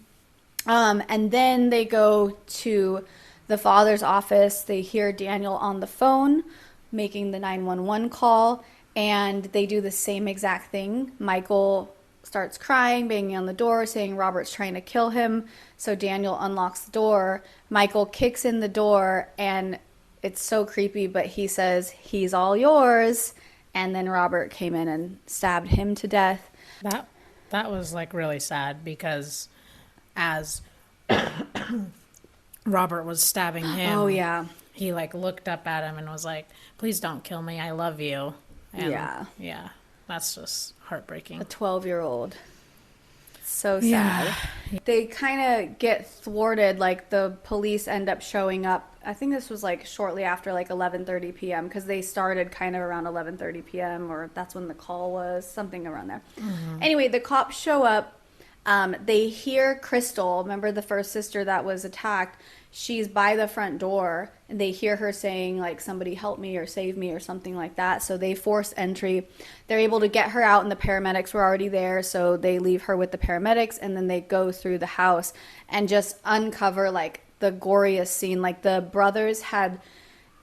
And then they go to the father's office. They hear Daniel on the phone making the 911 call, and they do the same exact thing. Michael starts crying, banging on the door, saying Robert's trying to kill him. So Daniel unlocks the door. Michael kicks in the door, and it's so creepy, but he says, "He's all yours." And then Robert came in and stabbed him to death. That was like really sad, because as Robert was stabbing him, oh yeah, he like looked up at him and was like, "Please don't kill me. I love you." And yeah, that's just heartbreaking. A 12-year-old. So sad. Yeah. They kind of get thwarted. Like, the police end up showing up. I think this was like shortly after like 11:30 p.m. because they started kind of around 11:30 p.m. or that's when the call was, something around there. Mm-hmm. Anyway, the cops show up. They hear Crystal, remember the first sister that was attacked? She's by the front door, and they hear her saying, like, "Somebody help me," or "Save me," or something like that. So they force entry. They're able to get her out, and the paramedics were already there, so they leave her with the paramedics, and then they go through the house and just uncover, like, the goriest scene. Like, the brothers had,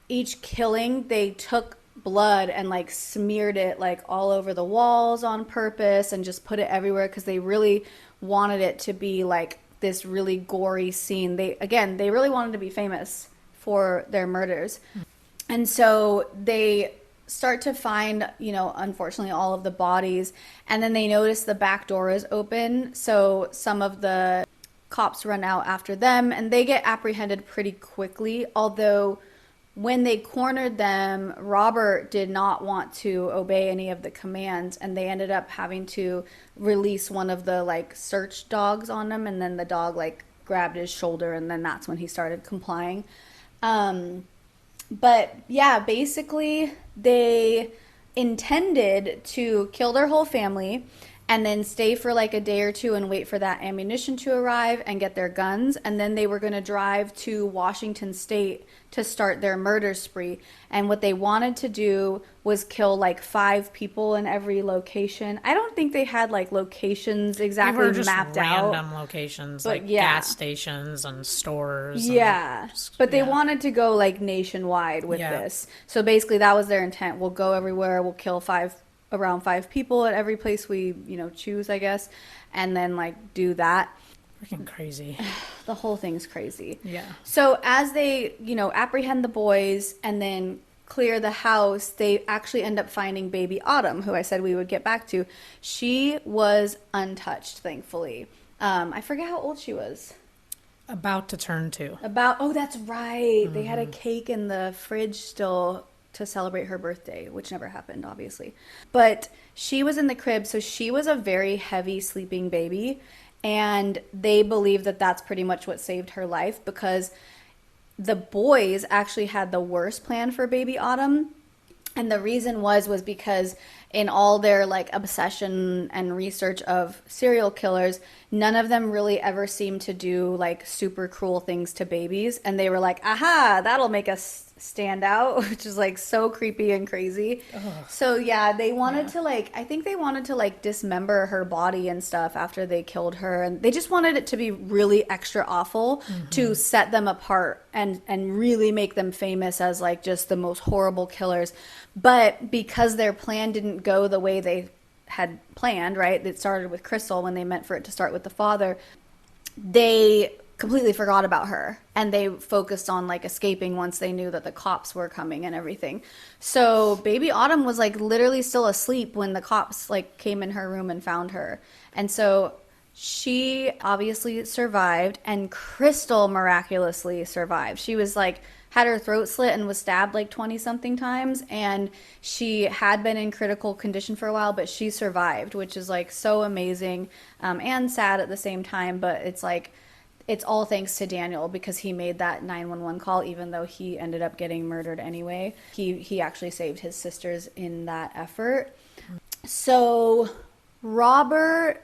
each killing, they took blood and, like, smeared it, like, all over the walls on purpose and just put it everywhere because they really wanted it to be, like, this really gory scene. They really wanted to be famous for their murders. And so they start to find, unfortunately, all of the bodies, and then they notice the back door is open, so some of the cops run out after them, and they get apprehended pretty quickly, although when they cornered them, Robert did not want to obey any of the commands, and they ended up having to release one of the, like, search dogs on him, and then the dog, like, grabbed his shoulder, and then that's when he started complying. But, yeah, basically, they intended to kill their whole family and then stay for like a day or two and wait for that ammunition to arrive and get their guns. And then they were going to drive to Washington State to start their murder spree. And what they wanted to do was kill like 5 people in every location. I don't think they had like locations exactly mapped out. Random locations, but like gas stations and stores. Yeah. But they wanted to go like nationwide with this. So basically that was their intent. We'll go everywhere. We'll kill around 5 people at every place we, choose, I guess, and then like do that. Freaking crazy. The whole thing's crazy. Yeah. So as they, apprehend the boys, and then clear the house, they actually end up finding baby Autumn, who I said we would get back to. She was untouched, thankfully. I forget how old she was. About to turn 2. Oh, that's right. They had a cake in the fridge still to celebrate her birthday, which never happened, obviously. But she was in the crib, so she was a very heavy sleeping baby. And they believe that that's pretty much what saved her life, because the boys actually had the worst plan for baby Autumn. And the reason was because in all their like obsession and research of serial killers, none of them really ever seemed to do like super cruel things to babies. And they were like, aha, that'll make us stand out, which is like so creepy and crazy. Ugh. So yeah, they wanted to like, I think they wanted to like dismember her body and stuff after they killed her. And they just wanted it to be really extra awful to set them apart and really make them famous as like just the most horrible killers. But because their plan didn't go the way they had planned, right? It started with Crystal when they meant for it to start with the father. They completely forgot about her, and they focused on like escaping once they knew that the cops were coming and everything. So baby Autumn was like literally still asleep when the cops like came in her room and found her. And so she obviously survived, and Crystal miraculously survived. She was like had her throat slit and was stabbed like 20 something times, and she had been in critical condition for a while, but she survived, which is like so amazing and sad at the same time. But it's like, it's all thanks to Daniel, because he made that 911 call, even though he ended up getting murdered anyway. He actually saved his sisters in that effort. So Robert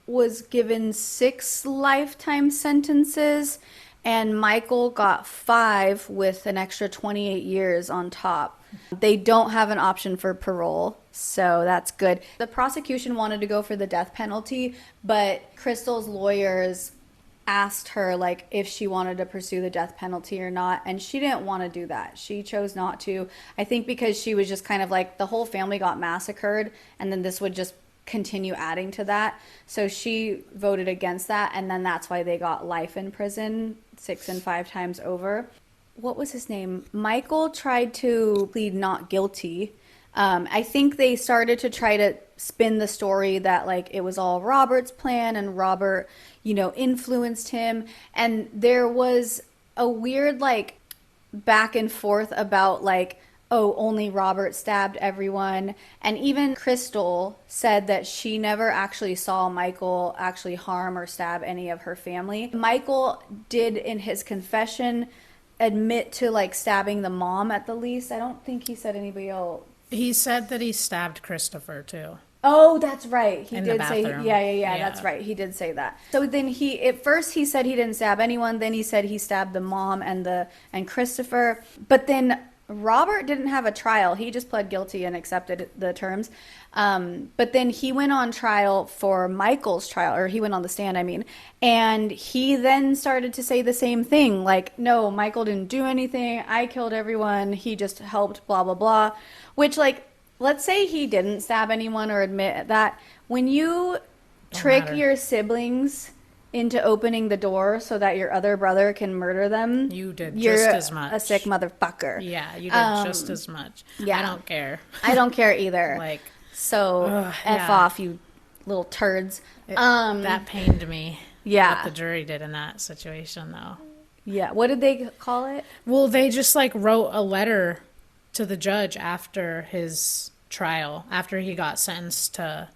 was given 6 lifetime sentences, and Michael got 5 with an extra 28 years on top. They don't have an option for parole, so that's good. The prosecution wanted to go for the death penalty, but Crystal's lawyers asked her like if she wanted to pursue the death penalty or not, and she didn't want to do that. She chose not to. I think because she was just kind of like, the whole family got massacred, and then this would just continue adding to that. So she voted against that, and then that's why they got life in prison 6 and 5 times over. What was his name? Michael tried to plead not guilty. I think they started to try to spin the story that like it was all Robert's plan and Robert, you know, influenced him. And there was a weird like back and forth about like, oh, only Robert stabbed everyone. And even Crystal said that she never actually saw Michael actually harm or stab any of her family. Michael did in his confession admit to like stabbing the mom at the least. I don't think he said anybody else. He said that he stabbed Christopher too. Oh, that's right. He In did the say, bathroom. yeah, that's right. He did say that. So then at first he said he didn't stab anyone. Then he said he stabbed the mom and Christopher. But then Robert didn't have a trial. He just pled guilty and accepted the terms. But then he went on trial for Michael's trial, or he went on the stand, I mean. And he then started to say the same thing. Like, no, Michael didn't do anything. I killed everyone. He just helped, blah, blah, blah. Which, like, let's say he didn't stab anyone or admit that. When you trick your siblings into opening the door so that your other brother can murder them, You did you're just as much. a sick motherfucker. Yeah, you did just as much. yeah. I don't care. I don't care either. Like, So F yeah. off, you little turds. that pained me. Yeah. What the jury did in that situation, though. Yeah. What did they call it? Well, they just like wrote a letter to the judge after his trial, after he got sentenced to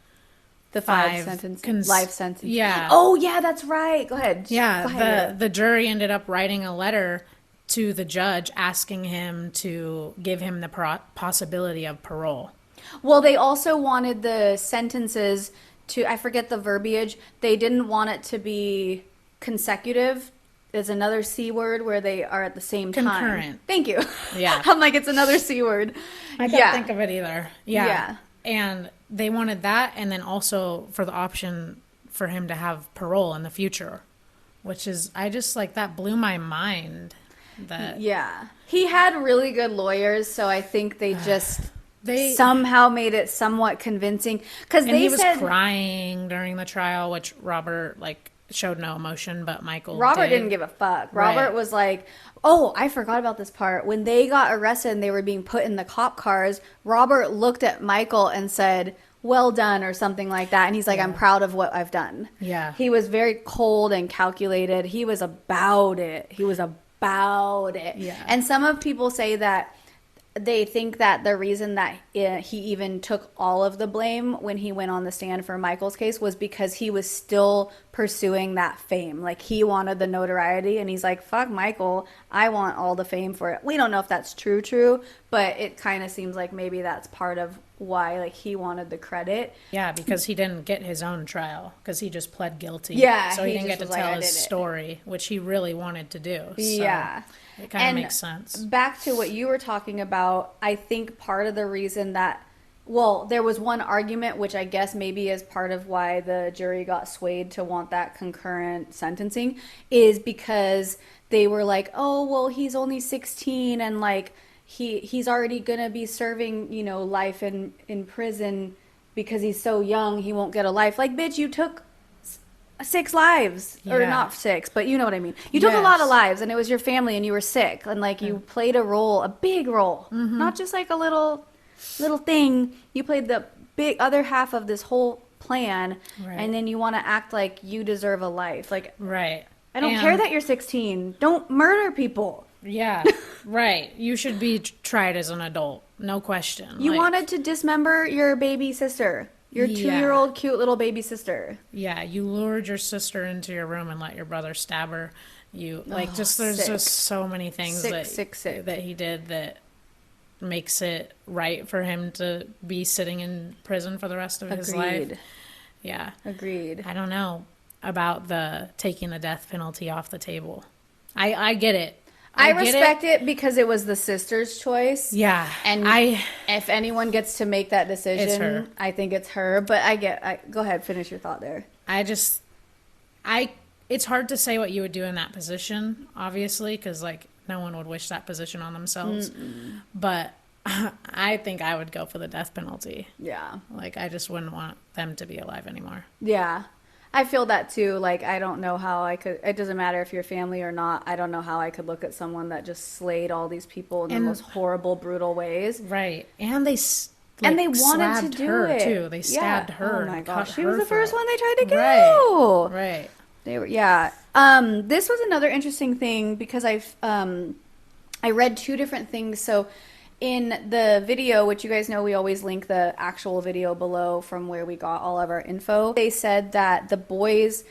The 5 sentence, life sentence. Yeah. Oh, yeah, that's right. Go ahead. Yeah, Go ahead. the jury ended up writing a letter to the judge asking him to give him the possibility of parole. Well, they also wanted the sentences to, I forget the verbiage, they didn't want it to be consecutive. There's another C word where they are at the same time. Concurrent. Thank you. Yeah. I'm like, it's another C word. I can't think of it either. Yeah. Yeah. And they wanted that, and then also for the option for him to have parole in the future, which is, I just like, that blew my mind. That Yeah. He had really good lawyers, so I think they just they somehow made it somewhat convincing. Because and they he was said, crying during the trial, which Robert like showed no emotion, but Michael Robert did. didn't give a fuck. Robert was like, oh, I forgot about this part. When they got arrested and they were being put in the cop cars, Robert looked at Michael and said, well done, or something like that. And he's like, I'm proud of what I've done. Yeah. He was very cold and calculated. He was about it. Yeah. And some of people say that they think that the reason that he even took all of the blame when he went on the stand for Michael's case was because he was still pursuing that fame. Like, he wanted the notoriety, and he's like, fuck Michael, I want all the fame for it. We don't know if that's true, but it kind of seems like maybe that's part of why, like, he wanted the credit. Yeah, because he didn't get his own trial, because he just pled guilty. Yeah, so he didn't just get to was like, tell I his did it. story, which he really wanted to do. So Yeah. it kind of makes sense. Back to what you were talking about, I think part of the reason that, well, there was one argument, which I guess maybe is part of why the jury got swayed to want that concurrent sentencing, is because they were like, oh, well, he's only 16 and like he's already gonna be serving, you know, life in prison because he's so young, he won't get a life. Like, bitch, you took 6 lives, or Yeah. not 6, but you know what I mean. You took a lot of lives, and it was your family, and you were sick, and like you played a role, a big role, not just like a little thing. You played the big other half of this whole plan, and then you want to act like you deserve a life. Like, Right. I don't care that you're 16. Don't murder people. Yeah, right. You should be tried as an adult, no question. You Like, wanted to dismember your baby sister, your 2-year-old cute little baby sister. Yeah, you lured your sister into your room and let your brother stab her. You like there's sick. just so many things Sick. that he did that makes it right for him to be sitting in prison for the rest of his life. Agreed. Yeah. Agreed. I don't know about the taking the death penalty off the table. I get it. I respect it because it was the sister's choice. Yeah. And if anyone gets to make that decision, It's her. I think it's her. But go ahead, finish your thought there. It's hard to say what you would do in that position, obviously, because like no one would wish that position on themselves. But I think I would go for the death penalty. Yeah. Like, I just wouldn't want them to be alive anymore. Yeah. I feel that too. Like, I don't know how I could, it doesn't matter if you're family or not. I don't know how I could look at someone that just slayed all these people in the most horrible, brutal ways. Right. And they wanted to do her it too. They stabbed her. Oh my and gosh. cut She her was the first throat. one they tried to kill. Right. They were, yeah. This was another interesting thing because I read 2 different things. So in the video, which you guys know, we always link the actual video below from where we got all of our info. They said that the boys,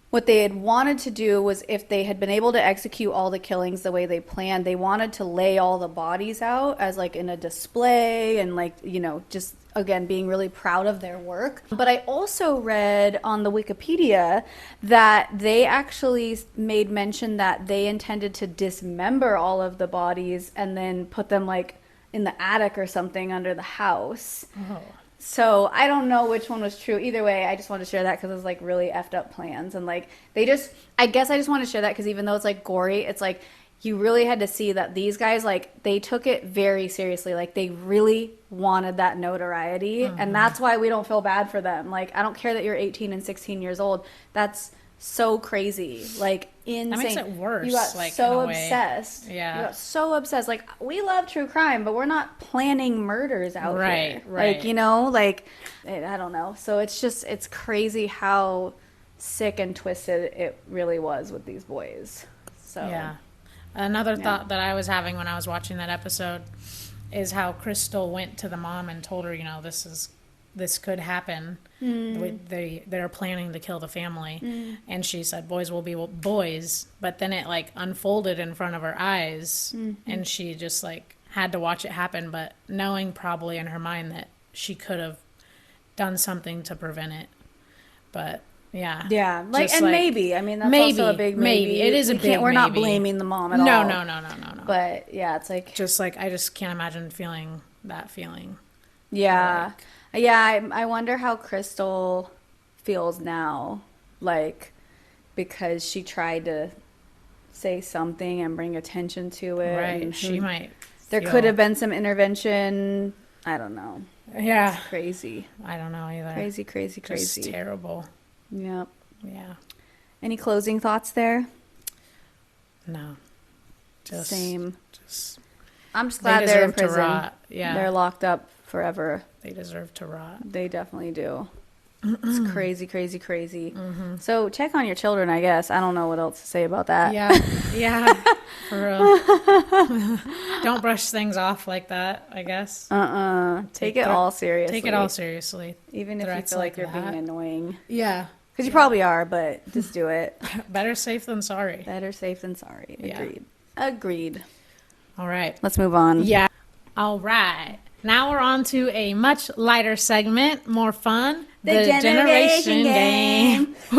what they had wanted to do was, if they had been able to execute all the killings the way they planned, they wanted to lay all the bodies out as like in a display and like, you know, just again being really proud of their work. But I also read on the Wikipedia that they actually made mention that they intended to dismember all of the bodies and then put them like in the attic or something under the house. Oh. So I don't know which one was true. Either way, I just wanted to share that because it was like really effed up plans. And like I guess I just want to share that because even though it's like gory, it's like you really had to see that these guys, like, they took it very seriously. Like, they really wanted that notoriety. And that's why we don't feel bad for them. Like, I don't care that you're 18 and 16 years old. That's so crazy. Like, insane. That makes it worse. You got like, so in a way. obsessed. Yeah. You got so obsessed. Like, we love true crime, but we're not planning murders out here. Right. Like, you know, like, I don't know. So it's just, it's crazy how sick and twisted it really was with these boys. So Yeah. Another thought that I was having when I was watching that episode is how Crystal went to the mom and told her, you know, this could happen. They're planning to kill the family. And she said, boys will be boys. But then it like unfolded in front of her eyes. And she just like had to watch it happen, but knowing probably in her mind that she could have done something to prevent it. But yeah. Yeah. Like, and maybe. I mean, that's also a big maybe. It is a big We're not maybe. blaming the mom at all. No. But yeah, it's like. Just like, I just can't imagine feeling that feeling. Yeah. Yeah, I wonder how Crystal feels now. Like, because she tried to say something and bring attention to it. Right. And She might. there could have been some intervention. I don't know. Yeah. It's crazy. I don't know either. Crazy. Just terrible. Yep. Yeah. Any closing thoughts there? No. Just Same. Just I'm just they glad they're in deserve to prison. rot. Yeah. They're locked up forever. They deserve to rot. They definitely do. It's crazy, crazy, crazy. So check on your children, I guess. I don't know what else to say about that. Yeah. Yeah. For real. Don't brush things off like that, I guess. Take it all seriously. Take it all seriously. Even if you Threats feel like like you're that. being annoying. Yeah. Because you probably are, but just do it. Better safe than sorry. Better safe than sorry. Yeah. Agreed. Agreed. All right. Let's move on. Yeah. All right. Now we're on to a much lighter segment, more fun. The generation game. Okay,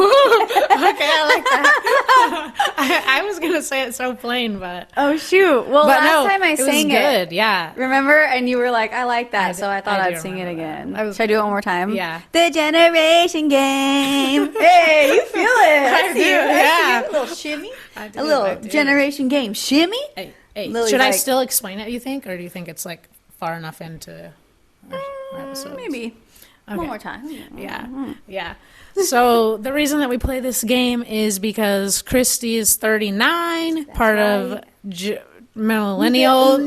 I like that. I was going to say it so plain, but... Oh, shoot. Well, But last no, time I it was sang good, yeah. Remember? And you were like, I like that. I So I do- thought I do I'd sing it remember that. again. I was- Should I do it one more time? Yeah. The generation game. Hey, you feel it. I see do, you. I yeah. see you. A little shimmy. I do, A little I do. generation game shimmy. Hey, Lily's should I like- still explain it, you think? Or do you think it's, like, far enough into our episodes? Maybe. Okay. One more time. Yeah, yeah. So the reason that we play this game is because Christie is 39, part of millennial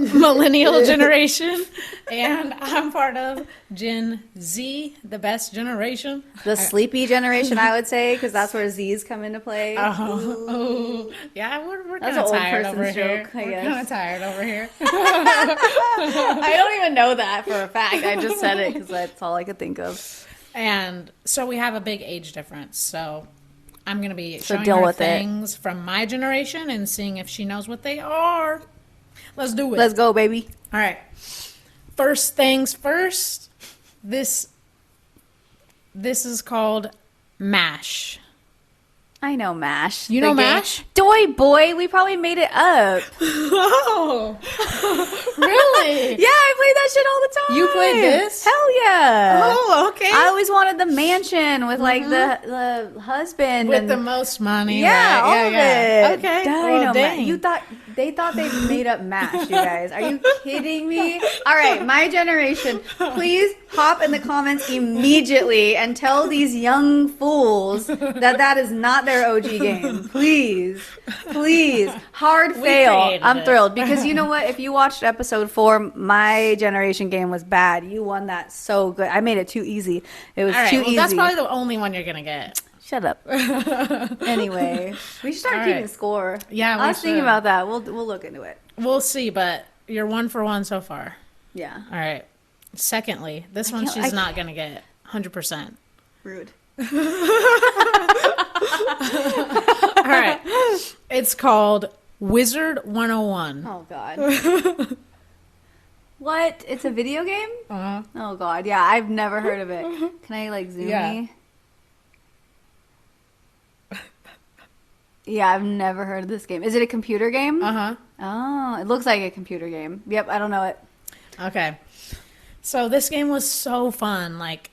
generation, and I'm part of Gen Z, the best generation. The sleepy generation, I would say, because that's where Z's come into play. Oh, yeah, we're That's kind of an old tired person's over here. joke, I We're guess. kind of tired over here. I don't even know that for a fact. I just said it because that's all I could think of. And so we have a big age difference. So I'm going to be So showing deal her with it. things from my generation and seeing if she knows what they are. Let's do it. Let's go, baby. All right. First things first. This is called MASH. I know MASH. You know The game. MASH? Doy boy, we probably made it up. Oh, really? Yeah, I play that shit all the time. You played this? Hell yeah. Oh, okay. I always wanted the mansion with like the husband With and the most money. yeah, right? all of it. Okay. Dino Well, dang. You thought they thought they made up MASH, you guys. Are you kidding me? All right, my generation, please hop in the comments immediately and tell these young fools that is not their OG game. Please. Please. Hard fail. created I'm it. thrilled because you know what? If you watched episode 4, my generation game was bad. You won that so good. I made it too easy. It was All right. too Well, easy. that's probably the only one you're going to get. Shut up. Anyway, we should start All keeping right. score. Yeah, I we was thinking should. about that. We'll look into it. We'll see, but you're 1 for 1 so far. Yeah. All right. Secondly, this one can't- she's I not going to get 100%. Rude. All right. It's called Wizard 101. Oh God. What? It's a video game? Uh-huh. Oh God. Yeah, I've never heard of it. Can I like zoom Yeah. me? Yeah, I've never heard of this game. Is it a computer game? Uh-huh. Oh, it looks like a computer game. Yep, I don't know it. Okay. So this game was so fun, like,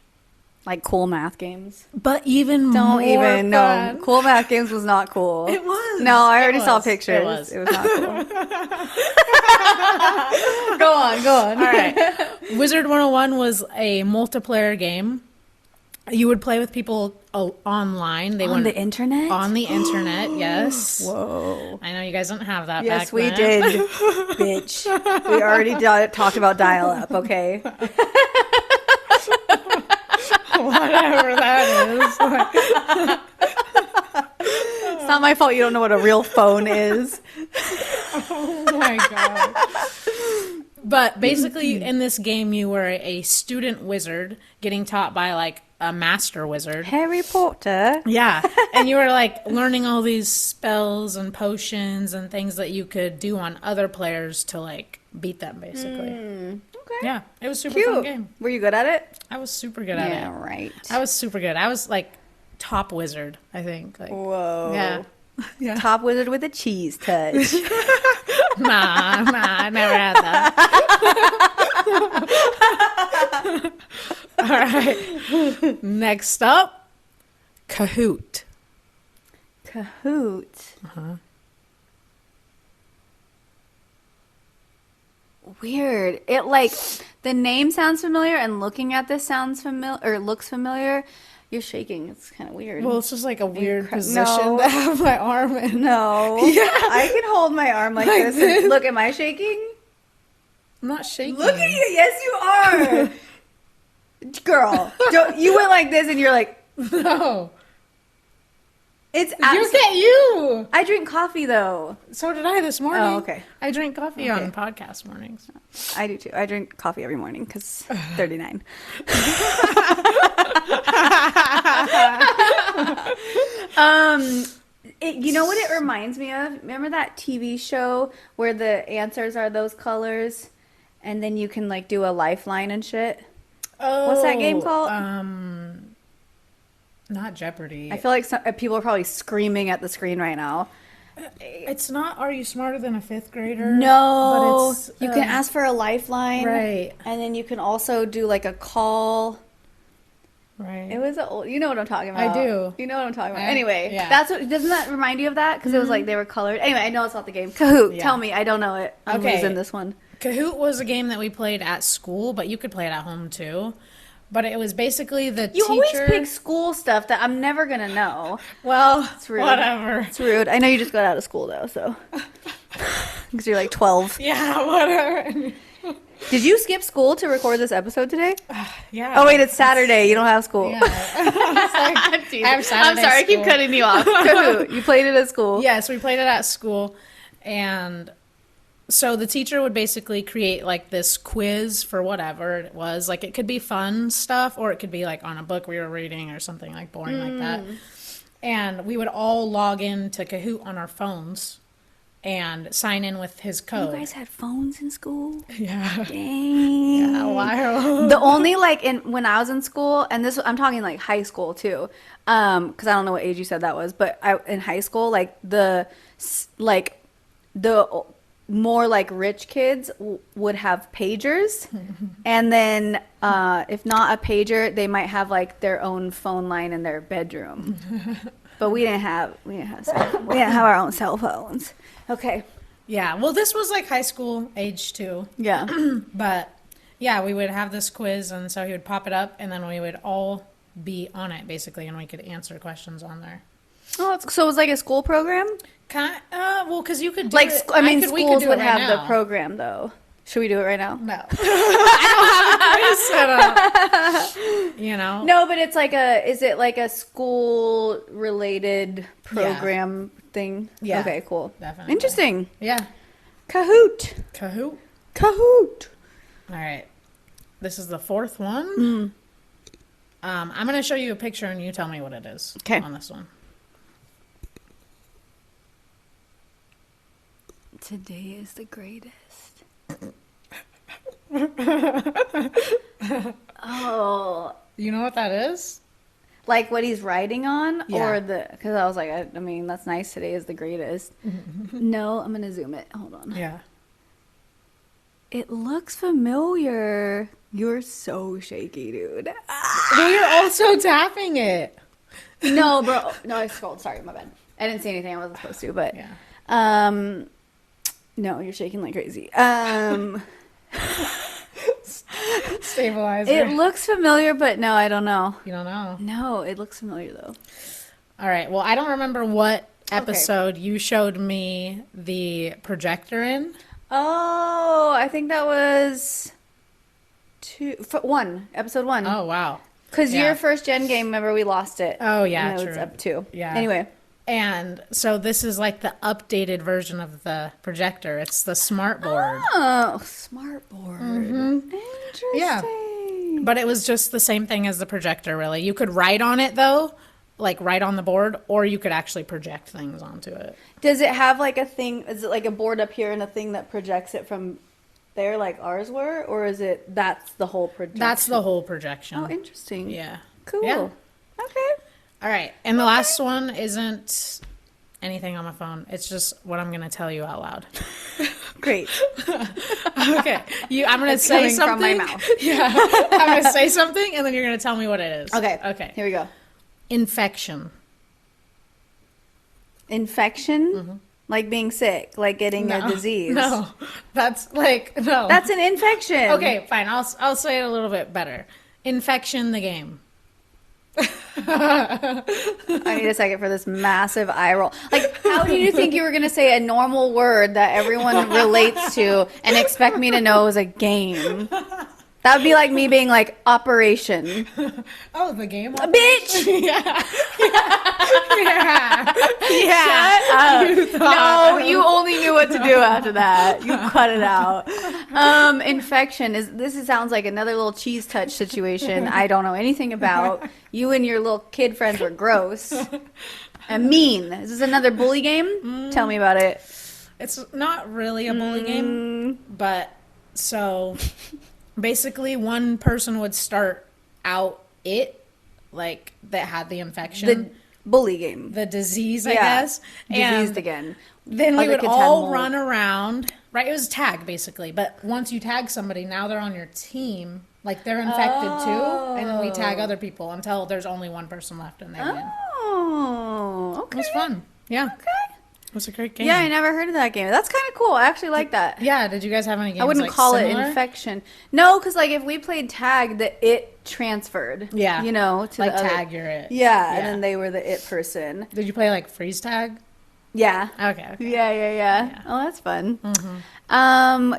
Like cool math games. but even Don't more even. fun. No, cool math games was not cool. It was. No, I It already saw was. pictures. It was. not cool. Go on, go on. All right. Wizard 101 was a multiplayer game. You would play with people online. They On went the internet? on the internet, yes. Whoa. I know you guys don't have that Yes, back we then. did, bitch. We already talked about dial-up, okay? Whatever that is. It's not my fault you don't know what a real phone is. Oh my god. But basically, in this game, you were a student wizard getting taught by like a master wizard. Harry Potter. Yeah. And you were like learning all these spells and potions and things that you could do on other players to like beat them, basically. Okay. Yeah. It was a super fun Cute. game. Were you good at it? I was super good at Yeah, it. right. I was super good. I was like top wizard, I think. Like, Whoa. yeah. Yeah. Top wizard with a cheese touch. Nah, I never had that. All right. Next up, Kahoot. Kahoot. Weird. It like the name sounds familiar and looking at this sounds familiar or looks familiar. You're shaking. It's kind of weird. Well, it's just like a weird position No. to have my arm in. No. Yeah. I can hold my arm like this. And look, am I shaking? I'm not shaking. Look at you. Yes, you are. Girl, you went like this and you're like, No. it's Look at you. I drink coffee though. So did I this morning. Oh, okay. I drink coffee on podcast mornings. I do too. I drink coffee every morning because 39. You know what it reminds me of? Remember that TV show where the answers are those colors, and then you can like do a lifeline and shit? Oh. What's that game called? Not Jeopardy. I feel like people are probably screaming at the screen right now. It's not Are You Smarter Than a Fifth Grader? No, But it's, you can ask for a lifeline, Right. and then you can also do like a call. Right. It was you know what I'm talking about. I do. You know what I'm talking about. I- Anyway, yeah. that's what. Doesn't that remind you of that? Because it was like they were colored. Anyway, I know it's not the game. Kahoot, Yeah. tell me. I don't know it. I'm Okay. losing this one. Kahoot was a game that we played at school, but you could play it at home too. But it was basically the You teacher. always pick school stuff that I'm never gonna know. Well, rude. whatever. It's rude. I know you just got out of school though, so because you're like 12. Yeah, whatever. Did you skip school to record this episode today? Yeah. Oh wait, it's Saturday. You don't have school. Yeah. It's like, I have Saturday I'm sorry, I keep school. cutting you off. Kahoot, you played it at school. Yes, we played it at school, and so the teacher would basically create like this quiz for whatever it was. Like it could be fun stuff, or it could be like on a book we were reading or something like boring like that. And we would all log in to Kahoot on our phones and sign in with his code. You guys had phones in school? Yeah. Dang. Yeah, wild. The only like when I was in school, and this I'm talking like high school too, because I don't know what age you said that was, but in high school, like the more like rich kids would have pagers, and then if not a pager, they might have like their own phone line in their bedroom. But we didn't have our own cell phones. Okay. Yeah, well, this was like high school age too. Yeah. But yeah, we would have this quiz, and so he would pop it up, and then we would all be on it basically, and we could answer questions on there. Oh, so it was like a school program? Well, because you could do Like, it. I mean, we could schools do it would right have the now. program, though. Should we do it right now? No. I don't have a quiz set up. You know? No, but it's like is it like a school-related program thing? Yeah. Okay, cool. Definitely. Interesting. Yeah. Kahoot. Kahoot. Kahoot. All right. This is the fourth one. I'm going to show you a picture, and you tell me what it is. Okay. On this one. Today is the greatest. Oh. You know what that is? Like what he's writing on? Yeah. Or because I was like, I mean, that's nice. Today is the greatest. No, I'm going to zoom it. Hold on. Yeah. It looks familiar. You're so shaky, dude. Well, you're also tapping it. No, bro. No, I scrolled. Sorry, my bad. I didn't say anything I wasn't supposed to, but Yeah. no, you're shaking like crazy. Stabilizer. It looks familiar, but no, I don't know. You don't know. No, it looks familiar though. All right. Well, I don't remember what episode you showed me the projector in. Oh, I think that was episode 1. Oh, wow. Because Yeah. your first gen game, remember we lost it. Oh, yeah, No, true. it's up 2. Yeah. Anyway. And so this is like the updated version of the projector. It's the smart board. Oh, smart board. Interesting. Yeah. But it was just the same thing as the projector, really. You could write on it, though, like write on the board, or you could actually project things onto it. Does it have like a thing? Is it like a board up here and a thing that projects it from there like ours were? Or is it that's the whole projection? That's the whole projection. Oh, interesting. Yeah. Cool. Yeah. Okay. All right. And the last one isn't anything on my phone. It's just what I'm going to tell you out loud. Great. Okay. I'm going to It's say coming from something. my mouth. Yeah. I'm going to say something, and then you're going to tell me what it is. Okay. Okay. Here we go. Infection. Infection? Like being sick, like getting a disease. No. That's like, no. That's an infection. Okay, fine. I'll say it a little bit better. Infection, the game. I need a second for this massive eye roll. Like, how do you think you were going to say a normal word that everyone relates to and expect me to know is a game? That would be like me being like, Operation. Oh, the game? A bitch! Yeah. Yeah. Yeah. You No, thought. you only knew what to do after that. You cut it out. Infection sounds like another little cheese touch situation I don't know anything about. You and your little kid friends were gross. And mean. Is this another bully game? Tell me about it. It's not really a bully game, but so basically one person would start out like that had the infection. The bully game. The disease, I Yeah. guess. Diseased And again. then we Other would kids had all mold. run around, right? It was tag basically, but once you tag somebody, now they're on your team. Like they're infected too, and then we tag other people until there's only one person left and they win. Oh, It okay. was fun. Yeah. Okay. It was a great game. Yeah, I never heard of that game. That's kind of cool. I actually like that. Yeah, did you guys have any games I wouldn't like, call similar? it infection. No, because like if we played tag, it transferred. Yeah. You know, to Like the other- tag, you're it. Yeah, and then they were the it person. Did you play like freeze tag? Yeah. Okay. Yeah. Oh, that's fun.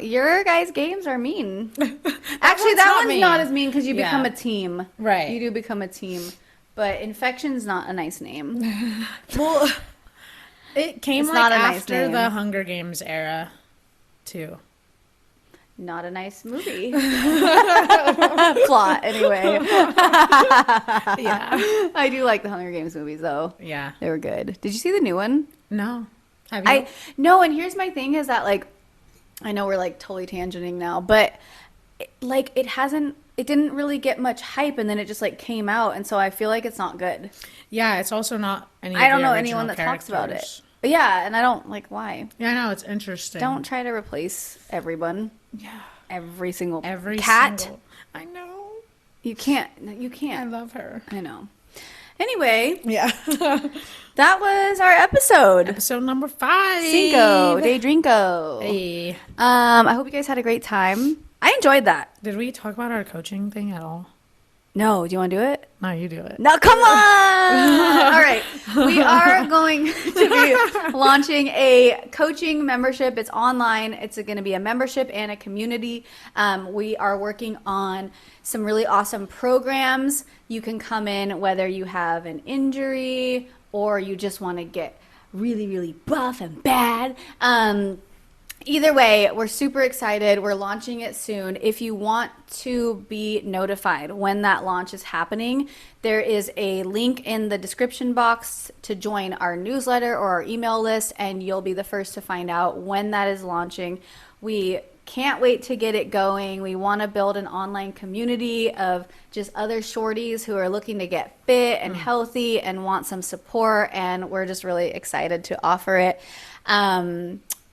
Your guys' games are mean. Actually, one's that not one's mean. not as mean because you Yeah. become a team. Right. You do become a team. But infection's not a nice name. Well, it came It's like not a nice after name. the Hunger Games era, too. Not a nice movie. Plot, anyway. Yeah. I do like the Hunger Games movies, though. Yeah. They were good. Did you see the new one? No. Have you? No, and here's my thing is that, like, I know we're, like, totally tangenting now, but, it didn't really get much hype, and then it just, like, came out, and so I feel like it's not good. Yeah, it's also not any of I don't the know original anyone that talks about it. characters. But yeah, and I don't, like, why? Yeah, I know, it's interesting. Don't try to replace everyone. Yeah. Every single Every cat. single... I know. You can't. I love her. I know. Anyway, Yeah. that was our episode. Episode number 5. Cinco de Drinko. Hey. I hope you guys had a great time. I enjoyed that. Did we talk about our coaching thing at all? No, do you want to do it? No, you do it. No, come on! All right. We are going to be launching a coaching membership. It's online. It's going to be a membership and a community. We are working on some really awesome programs. You can come in whether you have an injury or you just want to get really, really buff and bad. Either way, we're super excited. We're launching it soon. If you want to be notified when that launch is happening, there is a link in the description box to join our newsletter or our email list, and you'll be the first to find out when that is launching. We can't wait to get it going. We want to build an online community of just other shorties who are looking to get fit and healthy and want some support, and we're just really excited to offer it.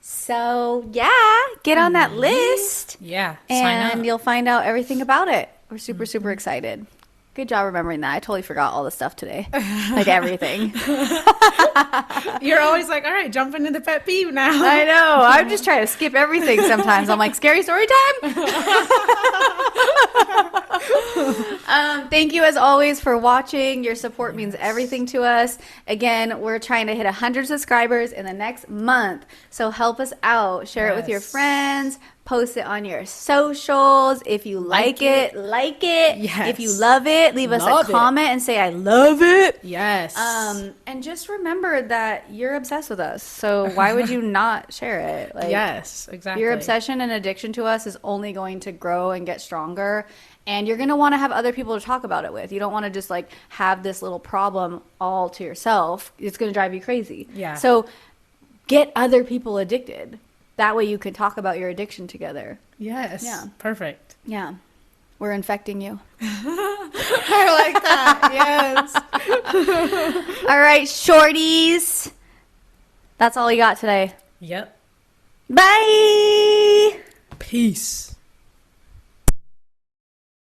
So, yeah, get on that list. Yeah. Sign And up. you'll find out everything about it. We're super, super excited. Good job remembering that. I totally forgot all the stuff today. Like everything. You're always like, all right, jump into the pet peeve now. I know. I'm just trying to skip everything sometimes. I'm like, scary story time? Thank you as always for watching. Your support means everything to us. Again, we're trying to hit 100 subscribers in the next month. So help us out. Share it with your Yes. friends. Post it on your socials. If you like it, like it. Yes. If you love it, leave us Love a it. comment and say, I love it. Yes. And just remember that you're obsessed with us. So why would you not share it? Like, yes, exactly. your obsession and addiction to us is only going to grow and get stronger. And you're going to want to have other people to talk about it with. You don't want to just like have this little problem all to yourself. It's going to drive you crazy. Yeah. So get other people addicted. That way you can talk about your addiction together. Yes. Yeah. Perfect. Yeah. We're infecting you. I like that. Yes. All right, shorties. That's all we got today. Yep. Bye. Peace.